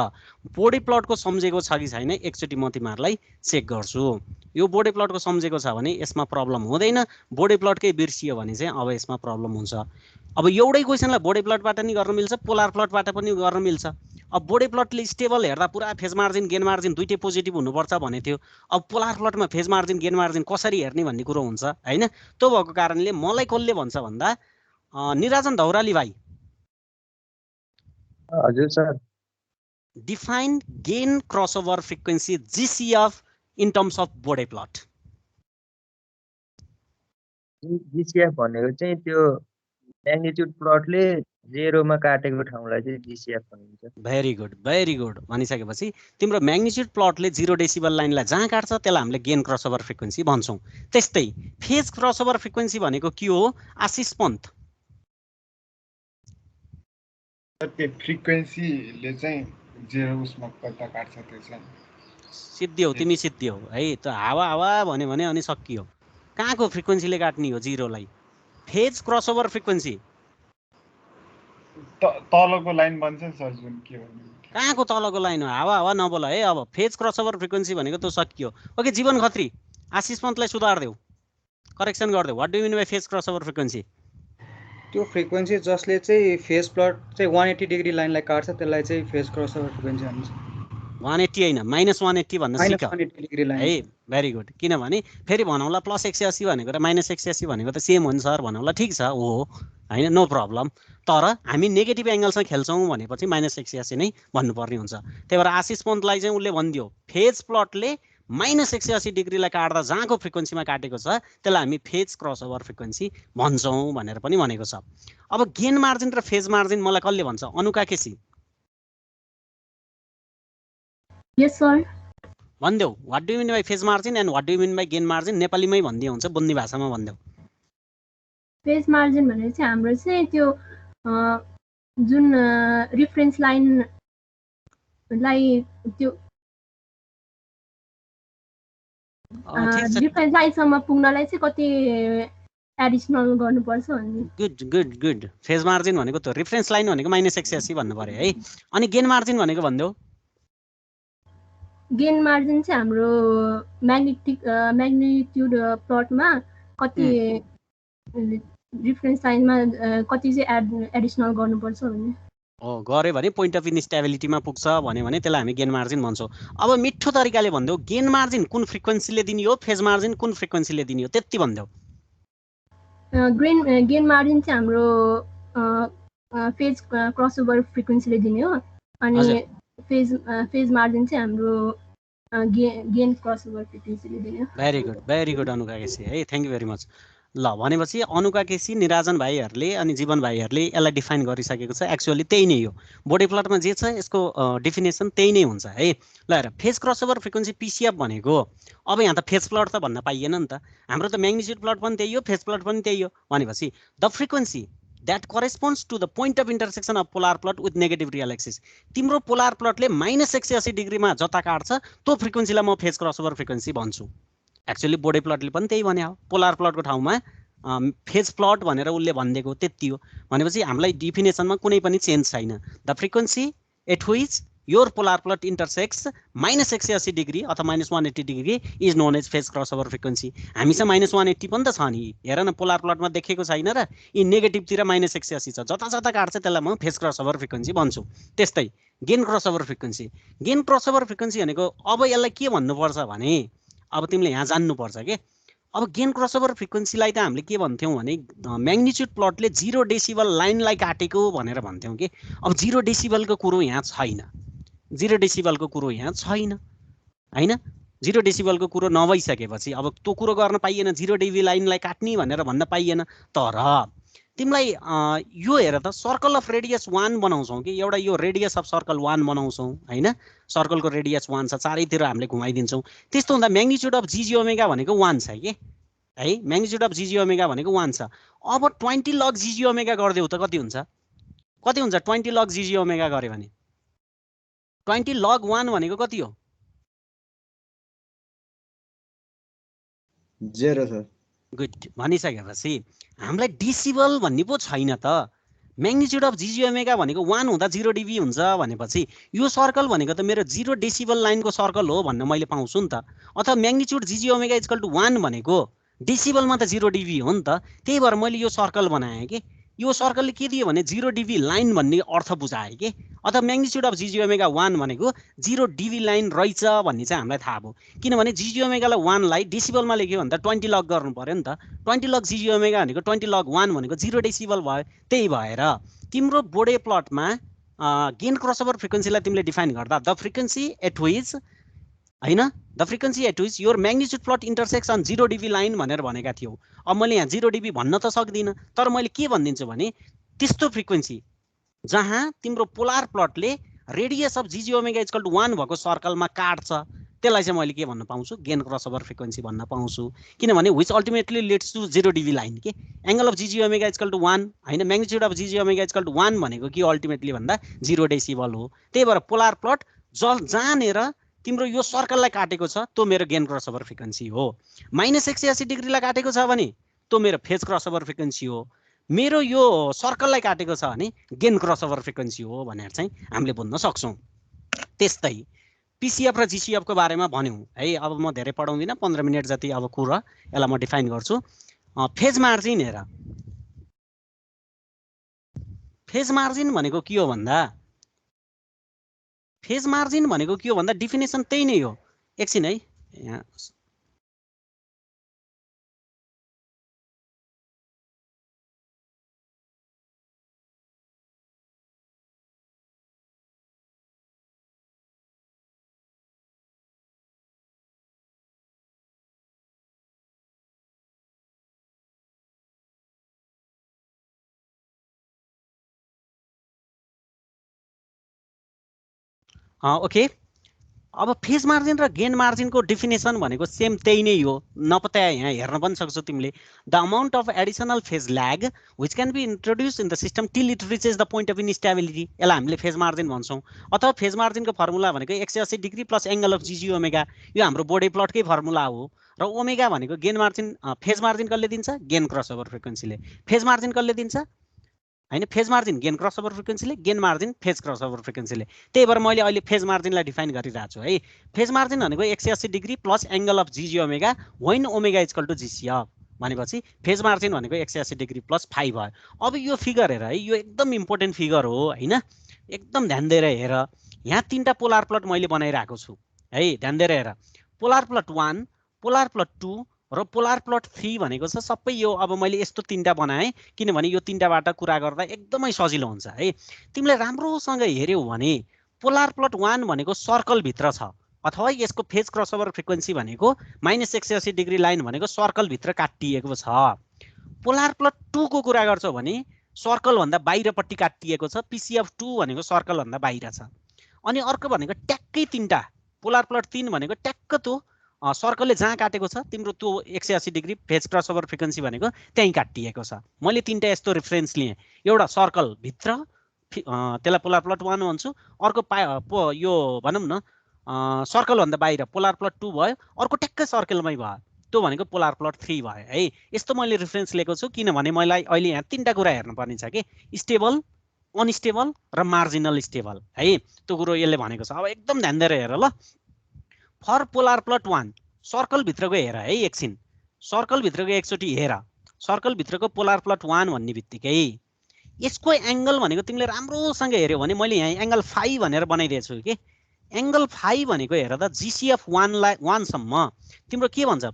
बोडी प्लटको सम्झेको छ कि छैन एकचोटि म तिमीहरूलाई चेक गर्छु। यो बोडी प्लटको सम्झेको छ भने यसमा प्रब्लम हुँदैन, बोडी प्लटकै बिर्सियो भने चाहिँ अब यसमा प्रब्लम हुन्छ। अब एउटै क्वेसनलाई बोडी प्लटबाट नि गर्न मिल्छ, पोलार प्लटबाट पनि गर्न मिल्छ। अब बोडी प्लटले स्टेबल हेर्दा पुरा फेज मार्जिन गेन मार्जिन दुइटै पोजिटिभ हुनुपर्छ भने थियो। अब पोलार प्लटमा फेज मार्जिन गेन मार्जिन कसरी हेर्ने भन्ने कुरो हुन्छ हैन। त्यो भएको कारणले मलाई कसले भन्छ भन्दा निराजन धौराली भाइ, हजुर sir, define gain crossover frequency GCF in terms of body plot. GCF भनेको चाहिँ त्यो म्याग्निट्युड प्लटले 0 मा काटेको ठाउँलाई चाहिँ GCF भनिन्छ। भेरी गुड भनिसकेपछि तिम्रो म्याग्निट्युड प्लटले 0 डेसिबल लाइनलाई जहाँ काट्छ त्यसलाई हामीले गेन क्रसओभर फ्रिक्वेन्सी भन्छौँ। त्यस्तै फेज क्रसओभर फ्रिक्वेन्सी भनेको के हो आशिष पन्त? त्यो फ्रिक्वेन्सीले चाहिँ 0 उसमा कता काट्छ त्यो चाहिँ सिद्धियो, तिमी सिद्धियो है। त हावा भन्यो भने अनि सकियो। कहाँको फ्रिक्वेन्सीले काट्ने हो 0 लाई? फेज क्रसओभर फ्रिक्वेन्सी तलको लाइन भन्छ नि सर, जुन के भन्नु कहाँको तलको लाइन हो? हावा नबोल है। अब फेज क्रसओभर फ्रिक्वेन्सी भनेको त सकियो। ओके जीवन खत्री, आशिष पन्तलाई सुधार देऊ, करेक्सन गरिदेऊ। What do you mean by phase crossover frequency? त्यो फ्रिक्वेन्सी जसले चाहिँ फेज प्लट चाहिँ 180 डिग्री लाइनलाई काट्छ त्यसलाई चाहिँ फेज क्रसओभर फ्रिक्वेन्सी भन्छ। 180 हैन -180 भन्न सिक 180 डिग्री लाइन है। Very good. किनभने फेरि भनौँला +180 भनेको र -180 भनेको त सेम हो नि सर भनौँला, ठिक छ हो हैन, नो प्रब्लम। तर हामी नेगेटिभ एङ्गलसँग खेल्छौँ भनेपछि -180 नै भन्नुपर्ने हुन्छ। त्यही भएर आशिष पन्तलाई चाहिँ उसले भनिदियो फेज प्लटले -180 डिग्रीलाई काट्दा जहाँको फ्रिक्वेन्सीमा काटेको छ त्यसलाई हामी फेज क्रसओभर फ्रिक्वेन्सी भन्छौँ भनेर पनि भनेको छ। अब गेन मार्जिन र फेज मार्जिन मलाई कसले भन्छ? अनुका केसी यस सर भनिदेऊ। What do you mean by phase margin and what do you mean by gain margin? नेपालीमै भनिदियो हुन्छ, बुझ्ने भाषामा भनिदेऊ। फेज मार्जिन भनेर चाहिँ हाम्रो चाहिँ त्यो जुन रिफरेन्स लाइनलाई त्यो रिफरेन्स लाइनसम्म पुग्नलाई चाहिँ कति एडिसनल गर्नुपर्छ भन्ने। गुड। फेज मार्जिन भनेको त रिफरेन्स लाइन भनेको -180 भन्नु पर्यो है। अनि गेन मार्जिन भनेको भनिदेऊ। गेन मार्जिन चाहिँ हाम्रो म्याग्निट्युड प्लटमा कति रिफरेन्स लाइनमा कति चाहिँ एडिसनल गर्नुपर्छ भन्ने। गऱ्यो भने पोइन्ट अफ इन्स्टेबिलिटीमा पुग्छ भन्यो भने त्यसलाई हामी गेन मार्जिन भन्छौँ। अब मिठो तरिकाले भनिदेऊ, गेन मार्जिन कुन फ्रिक्वेन्सीले दिने हो, फेज मार्जिन कुन फ्रिक्वेन्सीले दिने हो, त्यति भनिदेऊ। गेन मार्जिन चाहिँ हाम्रो फेज क्रसओभर फ्रिक्वेन्सीले दिने हो, अनि फेज मार्जिन चाहिँ हाम्रो गेन क्रसओभर फ्रिक्वेन्सीले दिने हो। भेरी गुड अनुका केसी है, थ्याङ्क यू भेरी मच। ल भनेपछि अनुका केसी, निराजन भाइहरूले अनि जीवन भाइहरूले यसलाई डिफाइन गरिसकेको छ। एक्चुअली त्यही नै हो, बोडी प्लटमा जे छ यसको डेफिनेसन त्यही नै हुन्छ है। ल हेर, फेज क्रसओभर फ्रिक्वेन्सी पिसिएफ भनेको, अब यहाँ त फेज प्लट त भन्न पाइएन नि त, हाम्रो त म्याग्निट्युड प्लट पनि त्यही हो, फेज प्लट पनि त्यही हो। भनेपछि the frequency that corresponds to the point of intersection of polar plot with negative real axis. तिम्रो पोलार प्लटले -180 डिग्रीमा जता काट्छ त्यो फ्रिक्वेन्सीलाई म फेज क्रसओभर फ्रिक्वेन्सी भन्छु। एक्चुअली बोडी प्लटले पनि त्यही भने हो, पोलार प्लटको ठाउँमा फेज प्लट भनेर उसले भनिदिएको त्यति हो। भनेपछि हामीलाई डिफिनेसनमा कुनै पनि चेन्ज छैन। The frequency at which your polar plot intersects -180 degree अथवा -180 degree is known as phase crossover frequency. हामी चाहिँ -180 पनि त छ नि, हेर न पोलार प्लटमा देखेको छैन र, यी नेगेटिभतिर -180 छ, जता जता काट्छ त्यसलाई म फेज क्रसओभर फ्रिक्वेन्सी भन्छु। त्यस्तै gain crossover frequency, gain crossover frequency भनेको अब यसलाई के भन्नुपर्छ भने अब तिमीले यहाँ जान्नुपर्छ के। अब गेन क्रसओभर फ्रिक्वेन्सीलाई त हामीले के भन्थ्यौँ भने म्याग्निट्युड प्लटले 0 डेसिबल लाइनलाई काटेको भनेर भन्थ्यौँ कि। अब 0 डेसिबलको कुरो यहाँ छैन, 0 डेसिबलको कुरो यहाँ छैन हैन। 0 डेसिबलको कुरो नभइसकेपछि अब त्यो कुरो गर्न पाइएन, 0 डेबी लाइनलाई काट्ने भनेर भन्न पाइएन। तर तिमीलाई यो हेर त, सर्कल अफ रेडियस 1 बनाउँछौँ कि, एउटा यो रेडियस अफ सर्कल 1 बनाउँछौँ हैन, सर्कलको रेडियस 1 छ, चारैतिर हामीले घुमाइदिन्छौँ। त्यस्तो हुँदा म्याग्निट्युड अफ जीजी ओमेगा भनेको 1 छ के है, म्याग्निट्युड अफ जीजी ओमेगा भनेको 1 छ। अब 20 लग जीजी ओमेगा गरिदेऊ त कति हुन्छ, कति हुन्छ 20 लग जीजी ओमेगा गरे भने? 20 लग 1 भनेको कति हो? 0 सर। गुड, भनिसकेपछि हामीलाई डेसिबल भन्ने पो छैन त। म्याग्निट्युड अफ जीजी ओमेगा भनेको 1 हुँदा 0 डिबी हुन्छ भनेपछि यो सर्कल भनेको त मेरो 0 डेसिबल लाइनको सर्कल हो भन्न मैले पाउँछु नि त। अथवा म्याग्निट्युड जीजी ओमेगा इक्वल टु 1 भनेको डेसिबलमा त 0 डिबी हो नि त। त्यही भएर मैले यो सर्कल बनाएँ कि। यो सर्कलले के दियो भने 0 डिबी लाइन भन्ने अर्थ बुझायो कि। अथवा म्याग्निट्युड अफ जीजी ओमेगा 1 भनेको 0 डिबी लाइन रहेछ भन्ने चाहिँ हामीलाई थाहा भयो। किनभने जीजी ओमेगालाई 1 लाई डेसिबलमा लेख्यो भने त 20 लग गर्नु पर्यो नि त। 20 लग जीजी ओमेगा भनेको 20 लग 1 भनेको 0 डेसिबल भयो। त्यही भएर तिम्रो बोडे प्लटमा गेन क्रसओभर फ्रिक्वेन्सीलाई तिमीले डिफाइन गर्दा द फ्रिक्वेन्सी एट व्हिच हैन, the frequency at which your magnitude plot intersects on 0 dB line भनेर भनेका थियौ। अब मैले यहाँ 0 डिबी भन्न त सक्दिनँ, तर मैले के भनिदिन्छु भने त्यस्तो फ्रिक्वेन्सी जहाँ तिम्रो polar प्लटले radius of GG omega equal to 1 भएको सर्कलमा काट्छ, त्यसलाई चाहिँ मैले के भन्न पाउँछु, गेन क्रसओभर फ्रिक्वेन्सी भन्न पाउँछु। किनभने which ultimately leads to 0 dB line के। Angle of GG omega equal to 1 हैन, magnitude of GG omega equal to 1 भनेको के अल्टिमेटली भन्दा 0 डेसिबल हो। त्यही भएर पोलार प्लट जहाँनेर तिम्रो यो सर्कललाई काटेको छ त्यो मेरो गेन क्रसओभर फ्रिक्वेन्सी हो। -180 डिग्रीलाई काटेको छ भने त्यो मेरो फेज क्रसओभर फ्रिक्वेन्सी हो। मेरो यो सर्कललाई काटेको छ भने गेन क्रसओभर फ्रिक्वेन्सी हो भनेर चाहिँ हामीले बुझ्न सक्छौँ। त्यस्तै पिसिएफ र जिसिएफ को बारेमा भन्यौँ है। अब म धेरै पढाउँदिनँ, 15 मिनट जति अब कुरा यसलाई म डिफाइन गर्छु। फेज मार्जिन हेर, फेज मार्जिन भनेको के हो भन्दा, फेज मार्जिन भनेको के हो भन्दा डिफिनेसन त्यही नै हो। एकछिन है, यहाँ ओके। अब फेज मार्जिन र गेन मार्जिनको डिफिनेसन भनेको सेम त्यही नै हो। नपत्याए यहाँ हेर्न पनि सक्छौ तिमीले। The amount of additional phase lag which can be introduce in the system till it reaches the point of instability, यसलाई हामीले फेज मार्जिन भन्छौँ। अथवा फेज मार्जिनको फर्मुला भनेको 180 degree plus angle of GG omega, यो हाम्रो बोडे प्लटकै फर्मुला हो। र omega भनेको गेन मार्जिन, फेज मार्जिन कसले दिन्छ, गेन क्रसओभर फ्रिक्वेन्सीले। फेज मार्जिन कसले दिन्छ हैन, फेज मार्जिन गेन क्रसओभर फ्रिक्वेन्सीले, गेन मार्जिन फेज क्रसओभर फ्रिक्वेन्सीले। त्यही भएर मैले अहिले फेज मार्जिनलाई डिफाइन गरिरहेको छु है। फेज मार्जिन भनेको 180 degree plus angle of GG omega when omega equal to GCF भनेपछि फेज मार्जिन भनेको 180 डिग्री प्लस 5 भयो। अब यो फिगर हेर है, यो एकदम इम्पोर्टेन्ट फिगर हो हैन, एकदम ध्यान दिएर हेर। यहाँ 3टा पोलार प्लट मैले बनाइरहेको छु है, ध्यान दिएर हेर। पोलार प्लट 1, पोलार प्लट 2 र पोलार प्लट 3 भनेको छ सबै यो। अब मैले यस्तो 3टा बनाएँ किनभने यो 3टाबाट कुरा गर्दा एकदमै सजिलो हुन्छ है। तिमीले राम्रोसँग हेर्यौ भने पोलार प्लट 1 भनेको सर्कल भित्र छ, अथवा यसको फेज क्रसओभर फ्रिक्वेन्सी भनेको -180 डिग्री लाइन भनेको सर्कल भित्र काटिएको छ। पोलार प्लट 2 को कुरा गर्छौ भने सर्कल भन्दा बाहिरपट्टि काटिएको छ। पिसिएफ 2 भनेको सर्कल भन्दा बाहिर छ। अनि अर्को भनेको ट्याक्कै 3टा, पोलार प्लट 3 भनेको ट्याक्क त्यो सर्कलले जहाँ काटेको छ तिम्रो त्यो 180 डिग्री फेज क्रसओभर फ्रिक्वेन्सी भनेको त्यहीँ काटिएको छ। मैले 3टा यस्तो रेफरेन्स लिएँ। एउटा सर्कल भित्र, त्यसलाई पोलार प्लट 1 भन्छु। अर्को यो भनौँ न सर्कल भन्दा बाहिर पोलार प्लट 2 भयो। अर्को ट्याक्कै सर्कलमै भयो, त्यो भनेको पोलार प्लट 3 भयो है। यस्तो मैले रेफरेन्स लिएको छु किनभने मलाई अहिले यहाँ 3टा कुरा हेर्नुपर्ने छ कि, स्टेबल अनस्टेबल र मार्जिनल स्टेबल है, त्यो कुरो यसले भनेको छ। अब एकदम ध्यान दिएर हेर ल, फर पोलार प्लट 1 सर्कलभित्रको हेर है, एकछिन सर्कलभित्रको एकचोटि हेर, सर्कलभित्रको पोलार प्लट 1 भन्ने बित्तिकै यसको एङ्गल भनेको तिमीले राम्रोसँग हेऱ्यौ भने मैले यहाँ एङ्गल फाई भनेर बनाइदिएको छु कि एङ्गल फाई भनेको हेर त जिसिएफ 1 सम्म तिम्रो के भन्छ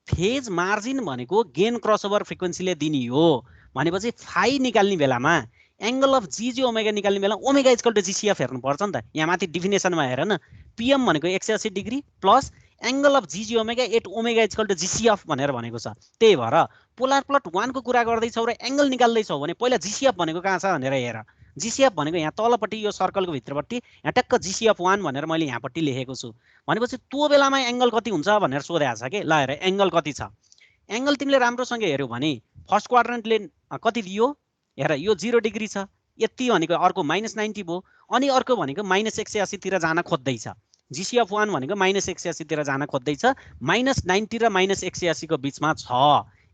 फेज मार्जिन भनेको गेन क्रसओभर फ्रिक्वेन्सीले दिने हो भनेपछि फाई निकाल्ने बेलामा एङ्गल अफ जिजी ओमेगा निकाल्ने बेला ओमेगा इक्वल टु जिसिएफ हेर्नु पर्छ नि त। यहाँ माथि डिफिनेसनमा हेर न, पिएम भनेको 180 degree plus angle of GG omega at omega equal to GCF भनेर भनेको छ। त्यही भएर पोलार प्लट 1 को कुरा गर्दैछौ र एङ्गल निकाल्दैछौ भने पहिला जिसिएफ भनेको कहाँ छ भनेर हेर। जिसिएफ भनेको यहाँ तलपट्टि यो सर्कलको भित्रपट्टि यहाँ टक्क जिसिएफ 1 भनेर मैले यहाँपट्टि लेखेको छु भनेपछि त्यो बेलामा एङ्गल कति हुन्छ भनेर सोधेको छ कि। ल हेर एङ्गल कति छ, एङ्गल तिमीले राम्रोसँग हेऱ्यौ भने फर्स्ट क्वाड्रेन्टले कति दियो हेर, यो 0 डिग्री छ, यति भनेको अर्को -90 भयो, अनि अर्को भनेको -180 तिर जान खोज्दैछ। जिसिएफ 1 भनेको -180 तिर जान खोज्दैछ, -90 र -180 को बिचमा छ।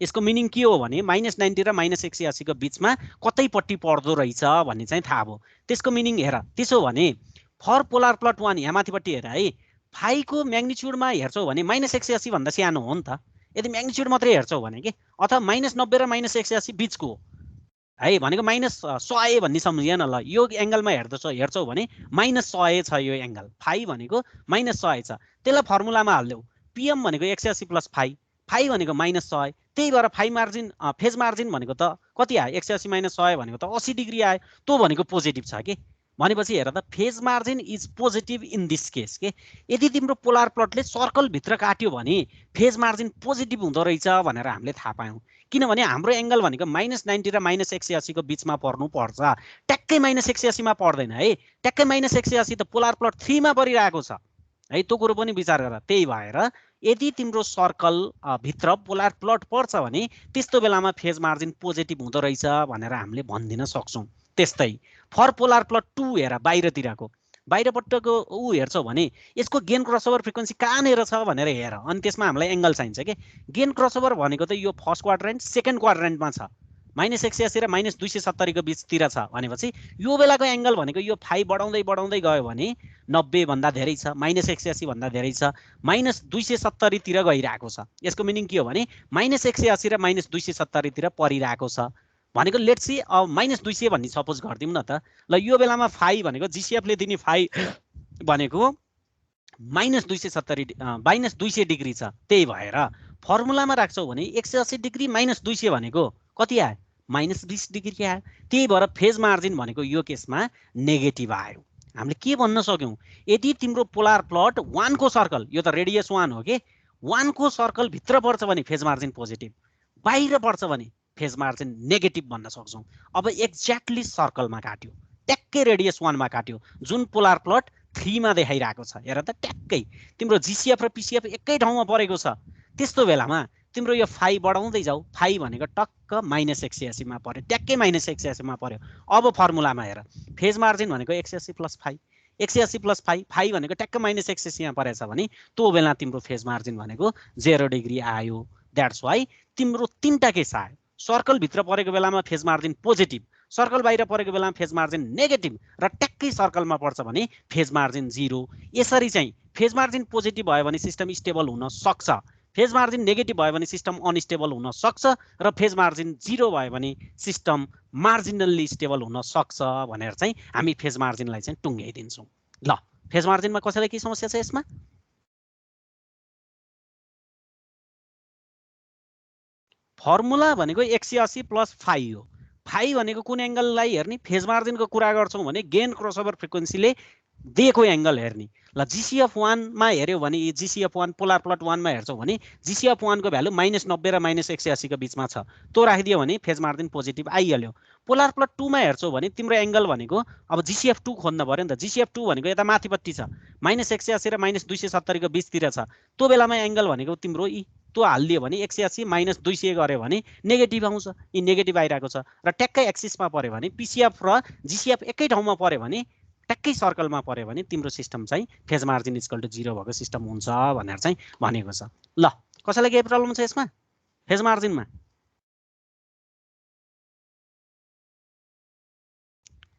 यसको मिनिङ के हो भने -90 र -180 को बिचमा कतैपट्टि पर्दो रहेछ भन्ने चाहिँ थाहा भयो। त्यसको मिनिङ हेर, त्यसो भने फर पोलार प्लट 1 यहाँ माथिपट्टि हेर है, फाइको म्याग्निच्युडमा हेर्छौ भने -180 भन्दा सानो हो नि त यदि म्याग्निच्युड मात्रै हेर्छौ भने के, अथवा -90 र -180 बिचको है भनेको -100 भन्ने सम्झिएन ल। यो एङ्गलमा हेर्छौ भने -100 छ यो एङ्गल, फाइ भनेको -100 छ। त्यसलाई फर्मुलामा हाल्देऊ, पिएम भनेको 180 प्लस फाइ, फाइ भनेको -100, त्यही भएर फाइ मार्जिन फेज मार्जिन भनेको त कति आयो 180 - 100 भनेको त 80 डिग्री आयो, त्यो भनेको पोजिटिभ छ कि। भनेपछि हेर त phase margin is positive in this case के। यदि तिम्रो पोलार प्लटले सर्कलभित्र काट्यो भने फेज मार्जिन पोजिटिभ हुँदो रहेछ भनेर हामीले थाहा पायौँ, किनभने हाम्रो एङ्गल भनेको -90 र -180 को बिचमा पर्नुपर्छ, ट्याक्कै -180 मा पर्दैन है, ट्याक्कै -180 त पोलार प्लट 3 मा परिरहेको छ है, त्यो कुरो पनि विचार गर। त्यही भएर यदि तिम्रो सर्कल भित्र पोलार प्लट पर्छ भने त्यस्तो बेलामा फेज मार्जिन पोजिटिभ हुँदो रहेछ भनेर हामीले भनिदिन सक्छौँ। त्यस्तै फर पोलार प्लट 2 हेर, बाहिरतिरको बाहिरपट्टको हेर्छौ भने यसको गेन क्रसओभर फ्रिक्वेन्सी कहाँनिर छ भनेर हेर, अनि त्यसमा हामीलाई एङ्गल चाहिन्छ कि। गेन क्रसओभर भनेको त यो फर्स्ट क्वाड्रेन्ट सेकेन्ड क्वाड्रेन्टमा छ, -180 र -270 को बिचतिर छ भनेपछि यो बेलाको एङ्गल भनेको यो फाइ बढाउँदै बढाउँदै गयो भने 90 भन्दा धेरै छ, -180 भन्दा धेरै छ, -270 तिर गइरहेको छ। यसको मिनिङ के हो भने -180 र -270 तिर परिरहेको छ भनेको लेट्स सी अब -200 भन्ने सपोज गरिदिउँ न त। ल यो बेलामा फाइ भनेको जिसिएफले दिने फाइ भनेको -200 डिग्री छ, त्यही भएर फर्मुलामा राख्छौ भने 180 डिग्री -200 भनेको कति आयो -20 डिग्री आयो। त्यही भएर फेज मार्जिन भनेको यो केसमा नेगेटिभ आयो। हामीले के भन्न सक्यौँ, यदि तिम्रो पोलार प्लट 1 को सर्कल, यो त रेडियस 1 हो कि, 1 को सर्कल भित्र पर्छ भने फेज मार्जिन पोजिटिभ, बाहिर पर्छ भने फेज मार्जिन नेगेटिभ भन्न सक्छौँ। अब एक्ज्याक्टली सर्कलमा काट्यो, ट्याक्कै रेडियस 1 मा काट्यो, जुन पोलार प्लट 3 मा देखाइरहेको छ, हेर त ट्याक्कै तिम्रो जिसिएफ र पिसिएफ एकै ठाउँमा परेको छ। त्यस्तो बेलामा तिम्रो यो फाइ बढाउँदै जाऊ, फाइ भनेको टक्क -180 मा पर्यो, ट्याक्कै -180 मा पर्यो। अब फर्मुलामा हेर, फेज मार्जिन भनेको 180 प्लस फाइ, 180 प्लस फाइ, फाइ भनेको ट्याक्क -180 मा परेछ भने त्यो बेला तिम्रो फेज मार्जिन भनेको 0 डिग्री आयो। द्याट्स वाइ तिम्रो 3टा केस आयो, सर्कलभित्र परेको बेलामा फेज मार्जिन पोजिटिभ, सर्कल बाहिर परेको बेलामा फेज मार्जिन नेगेटिभ, र ट्याक्कै सर्कलमा पर्छ भने फेज मार्जिन 0। यसरी चाहिँ फेज मार्जिन पोजिटिभ भयो भने सिस्टम स्टेबल हुन सक्छ, फेज मार्जिन नेगेटिभ भयो भने सिस्टम अनस्टेबल हुन सक्छ, र फेज मार्जिन 0 भयो भने सिस्टम मार्जिनल्ली स्टेबल हुन सक्छ भनेर चाहिँ हामी फेज मार्जिनलाई चाहिँ टुङ्ग्याइदिन्छौँ। ल फेज मार्जिनमा कसैलाई के समस्या छ यसमा? फर्मुला भनेको 180 प्लस फाइ हो। फाइ भनेको कुन एङ्गललाई हेर्ने, फेज मार्जिनको कुरा गर्छौँ भने गेन क्रसओभर फ्रिक्वेन्सीले दिएको एङ्गल हेर्ने। ल जिसिएफ 1 मा हेऱ्यौ भने जिसिएफ 1 पोलार प्लट 1 मा हेर्छौ भने जिसिएफ 1 को भ्यालु -90 र -180 को बिचमा छ, त्यो राखिदियो भने फेज मार्जिन पोजिटिभ आइहाल्यो। पोलार प्लट 2 मा हेर्छौ भने तिम्रो एङ्गल भनेको अब जिसिएफ 2 खोज्न पर्यो नि त, जिसिएफ 2 भनेको यता माथिपट्टि छ, -180 र -270 को बिचतिर छ, त्यो बेलामा एङ्गल भनेको तिम्रो त्यो हालिदियो भने 180 - 200 गर्यो भने नेगेटिभ आउँछ, यी नेगेटिभ आइरहेको छ, र ट्याक्कै एक्सिसमा पर्यो भने पिसिएफ र जिसिएफ एकै ठाउँमा पर्यो भने ट्याक्कै सर्कलमा पर्यो भने तिम्रो सिस्टम चाहिँ फेज मार्जिन इक्वल टु 0 भएको सिस्टम हुन्छ भनेर चाहिँ भनेको छ। ल कसैलाई केही प्रब्लम छ यसमा फेज मार्जिनमा?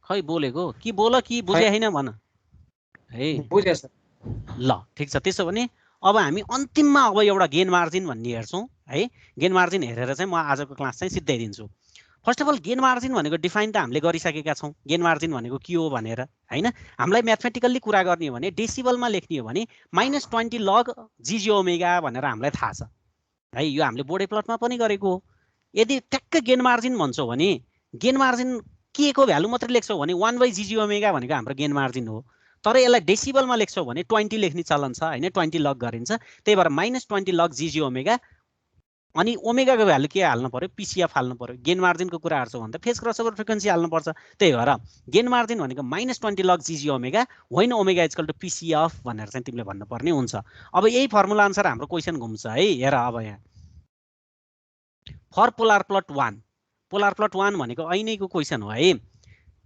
खै बोलेको कि बोल कि बुझे होइन भन है। बुझेँ सर। ल ठिक छ, त्यसो भने अब हामी अन्तिममा अब एउटा गेन मार्जिन भन्ने हेर्छौँ है। गेन मार्जिन हेरेर चाहिँ म आजको क्लास चाहिँ सिद्धाइदिन्छु। First of all gain margin भनेको डिफाइन त हामीले गरिसकेका छौँ। गेन मार्जिन भनेको के हो भनेर होइन। हामीलाई म्याथमेटिकल्ली कुरा गर्ने हो भने डेसिबलमा लेख्ने हो भने -20 log GG ओमेगा भनेर हामीलाई थाहा छ है। यो हामीले बोर्डे प्लटमा पनि गरेको हो। यदि ट्याक्क गेन मार्जिन भन्छौँ भने गेन मार्जिन के को भ्यालु मात्रै लेख्छौँ भने 1/GG ओमेगा भनेको हाम्रो गेन मार्जिन हो। तर यसलाई डेसिबलमा लेख्छौँ भने 20 लेख्ने चलन छ होइन, 20 लग गरिन्छ। त्यही भएर -20 log GG ओमेगा। अनि ओमेगाको भ्यालु के हाल्नु पर्यो, पिसिएफ हाल्नु पर्यो। गेन मार्जिनको कुरा हेर्छौँ भने त फेज क्रसओभर फ्रिक्वेन्सी हाल्नुपर्छ। त्यही भएर गेन मार्जिन भनेको -20 log GG ओमेगा होइन ओमेगा इक्वल टु पिसिएफ भनेर चाहिँ तिमीले भन्नुपर्ने हुन्छ। अब यही फर्मुला अनुसार हाम्रो क्वेसन घुम्छ है। हेर अब यहाँ for polar plot 1, polar plot 1 भनेको ऐनैको क्वेसन हो है।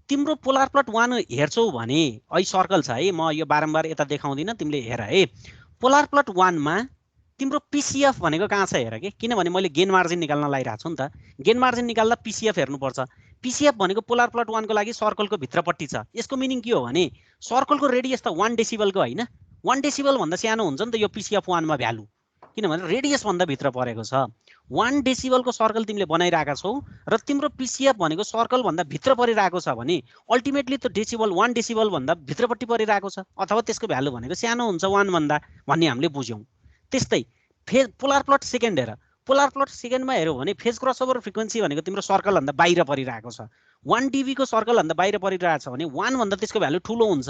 तिम्रो पोलार प्लट 1 हेर्छौ भने ऐ सर्कल छ है। म यो बारम्बार यता देखाउँदिनँ, तिमीले हेर है। पोलार प्लट 1 मा तिम्रो पिसिएफ भनेको कहाँ छ हेर के, किनभने मैले गेन मार्जिन निकाल्न लागिरहेको छु नि त। गेन मार्जिन निकाल्दा पिसिएफ हेर्नुपर्छ। पिसिएफ भनेको पोलार प्लट 1 को लागि सर्कलको भित्रपट्टि छ। यसको मिनिङ के हो भने सर्कलको रेडियस त 1 डेसिबलको होइन, 1 डेसिबल भन्दा सानो हुन्छ नि त यो पिसिएफ 1 मा भ्यालु, किनभने रेडियस भन्दा भित्र परेको छ। 1 डेसिबलको सर्कल तिमीले बनाइरहेका छौ र तिम्रो पिसिएफ भनेको सर्कल भन्दा भित्र परिरहेको छ भने अल्टिमेटली त डेसिबल 1 डेसिबल भन्दा भित्रपट्टि परिरहेको छ, अथवा त्यसको भ्यालु भनेको सानो हुन्छ 1 भन्दा भन्ने हामीले बुझ्यौँ। त्यस्तै फेज पोलार प्लट सेकेन्ड हेर। पोलार प्लट सेकेन्डमा हेऱ्यौ भने फेज क्रसओभर फ्रिक्वेन्सी भनेको तिम्रो सर्कल भन्दा बाहिर परिरहेको छ। 1 dB को सर्कल भन्दा बाहिर परिरहेको छ भने 1 भन्दा त्यसको भ्यालु ठुलो हुन्छ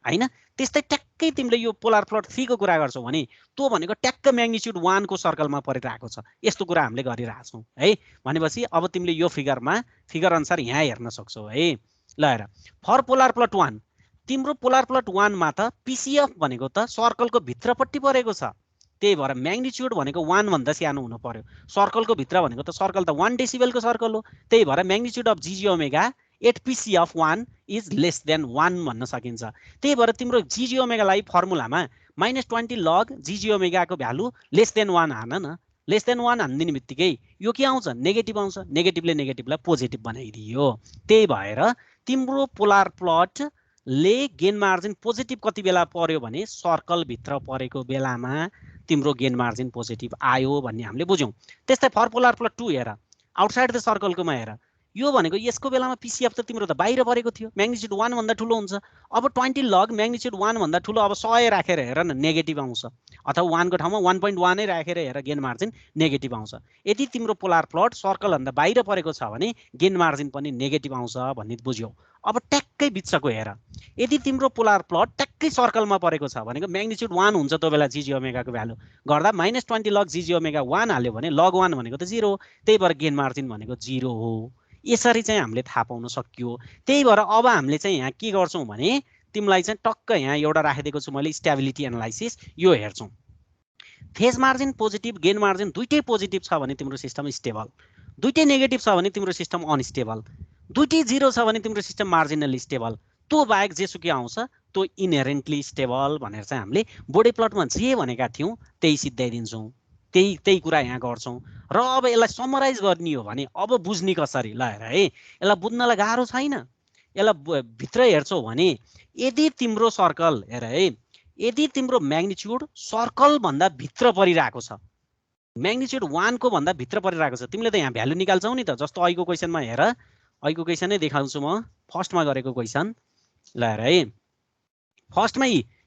हैन। त्यस्तै ट्याक्कै तिमीले यो पोलार प्लट 3 को कुरा गर्छौ भने त्यो भनेको ट्याक्क म्याग्निट्युड 1 को सर्कलमा परिरहेको छ। यस्तो कुरा हामीले गरिरहेछौँ है। भनेपछि अब तिमीले यो फिगर अनुसार यहाँ हेर्न सक्छौ है। ल हेर, फर पोलार प्लट 1 तिम्रो पोलार प्लट 1 मा त पिसिएफ भनेको त सर्कलको भित्रपट्टि परेको छ। त्यही भएर म्याग्निट्युड भनेको 1 भन्दा सानो हुनु पर्यो। सर्कलको भित्र भनेको त सर्कल त 1 डेसिबलको सर्कल हो। त्यही भएर magnitude of GG omega at PCF 1 is less than 1 भन्न सकिन्छ। त्यही भएर तिम्रो GG ओमेगालाई फर्मुलामा -20 log GG ओमेगाको भ्यालु लेस देन 1 हान न। लेस देन 1 हान्दिने बित्तिकै यो के आउँछ, नेगेटिभ आउँछ। नेगेटिभले नेगेटिभलाई पोजिटिभ बनाइदियो। त्यही भएर तिम्रो पोलार प्लटले गेन मार्जिन पोजिटिभ कति बेला पर्यो भने सर्कल भित्र परेको बेलामा तिम्रो गेन मार्जिन पोजिटिभ आयो भन्ने हामीले बुझ्यौँ। त्यस्तै फर पोलार प्लट 2 हेर, आउटसाइड द सर्कलकोमा हेर। यो भनेको यसको बेलामा पिसिएफ त तिम्रो त बाहिर परेको थियो, म्याग्निट्युड 1 भन्दा ठुलो हुन्छ। अब 20 log म्याग्निट्युड 1 भन्दा ठुलो, अब 100 राखेर हेर न नेगेटिभ आउँछ, अथवा 1 को ठाउँमा 1.1 नै राखेर हेर गेन मार्जिन नेगेटिभ आउँछ। यदि तिम्रो पोलार प्लट सर्कल भन्दा बाहिर परेको छ भने गेन मार्जिन पनि नेगेटिभ आउँछ भन्ने बुझ्यौ। अब ट्याक्कै बिचको हेर, यदि तिम्रो पोलार प्लट ट्याक्कै सर्कलमा परेको छ भनेको म्याग्निट्युड 1 हुन्छ त्यो बेला GG ओमेगाको भ्यालु गर्दा -20 log GG ओमेगा 1 हाल्यो भने log 1 भनेको त 0 हो। त्यही भएर गेन मार्जिन भनेको 0 हो। यसरी चाहिँ हामीले थाहा पाउन सकियो। त्यही भएर अब हामीले चाहिँ यहाँ के गर्छौँ भने तिमीलाई चाहिँ टक्क यहाँ एउटा राखिदिएको छु मैले स्टेबिलिटी एनालाइसिस, यो हेर्छौँ। Phase margin positive gain margin दुइटै पोजिटिभ छ भने तिम्रो सिस्टम स्टेबल, दुइटै नेगेटिभ छ भने तिम्रो सिस्टम अनस्टेबल, दुइटै 0 छ भने तिम्रो सिस्टम मार्जिनली स्टेबल। त्यो बाहेक जेसुकै आउँछ त्यो इनहेरेन्टली स्टेबल भनेर चाहिँ हामीले बोडी प्लटमा जे भनेका थियौँ त्यही सिद्धाइदिन्छौँ। त्यही कुरा यहाँ गर्छौँ। र अब यसलाई समराइज गर्ने हो भने अब बुझ्ने कसरी, ल हेर है, यसलाई बुझ्नलाई गाह्रो छैन। यसलाई भित्र हेर्छौ भने यदि तिम्रो सर्कल हेर है, यदि तिम्रो म्याग्निट्युड सर्कल भन्दा भित्र परिरहेको छ, म्याग्निट्युड 1 को भन्दा भित्र परिरहेको छ, तिमीले त यहाँ भ्यालु निकाल्छौ नि त। जस्तो अहिलेको क्वेसनमा हेर, अहिलेको क्वेसन नै देखाउँछु म, फर्स्टमा गरेको क्वेसन। ल हेर है, फर्स्टमा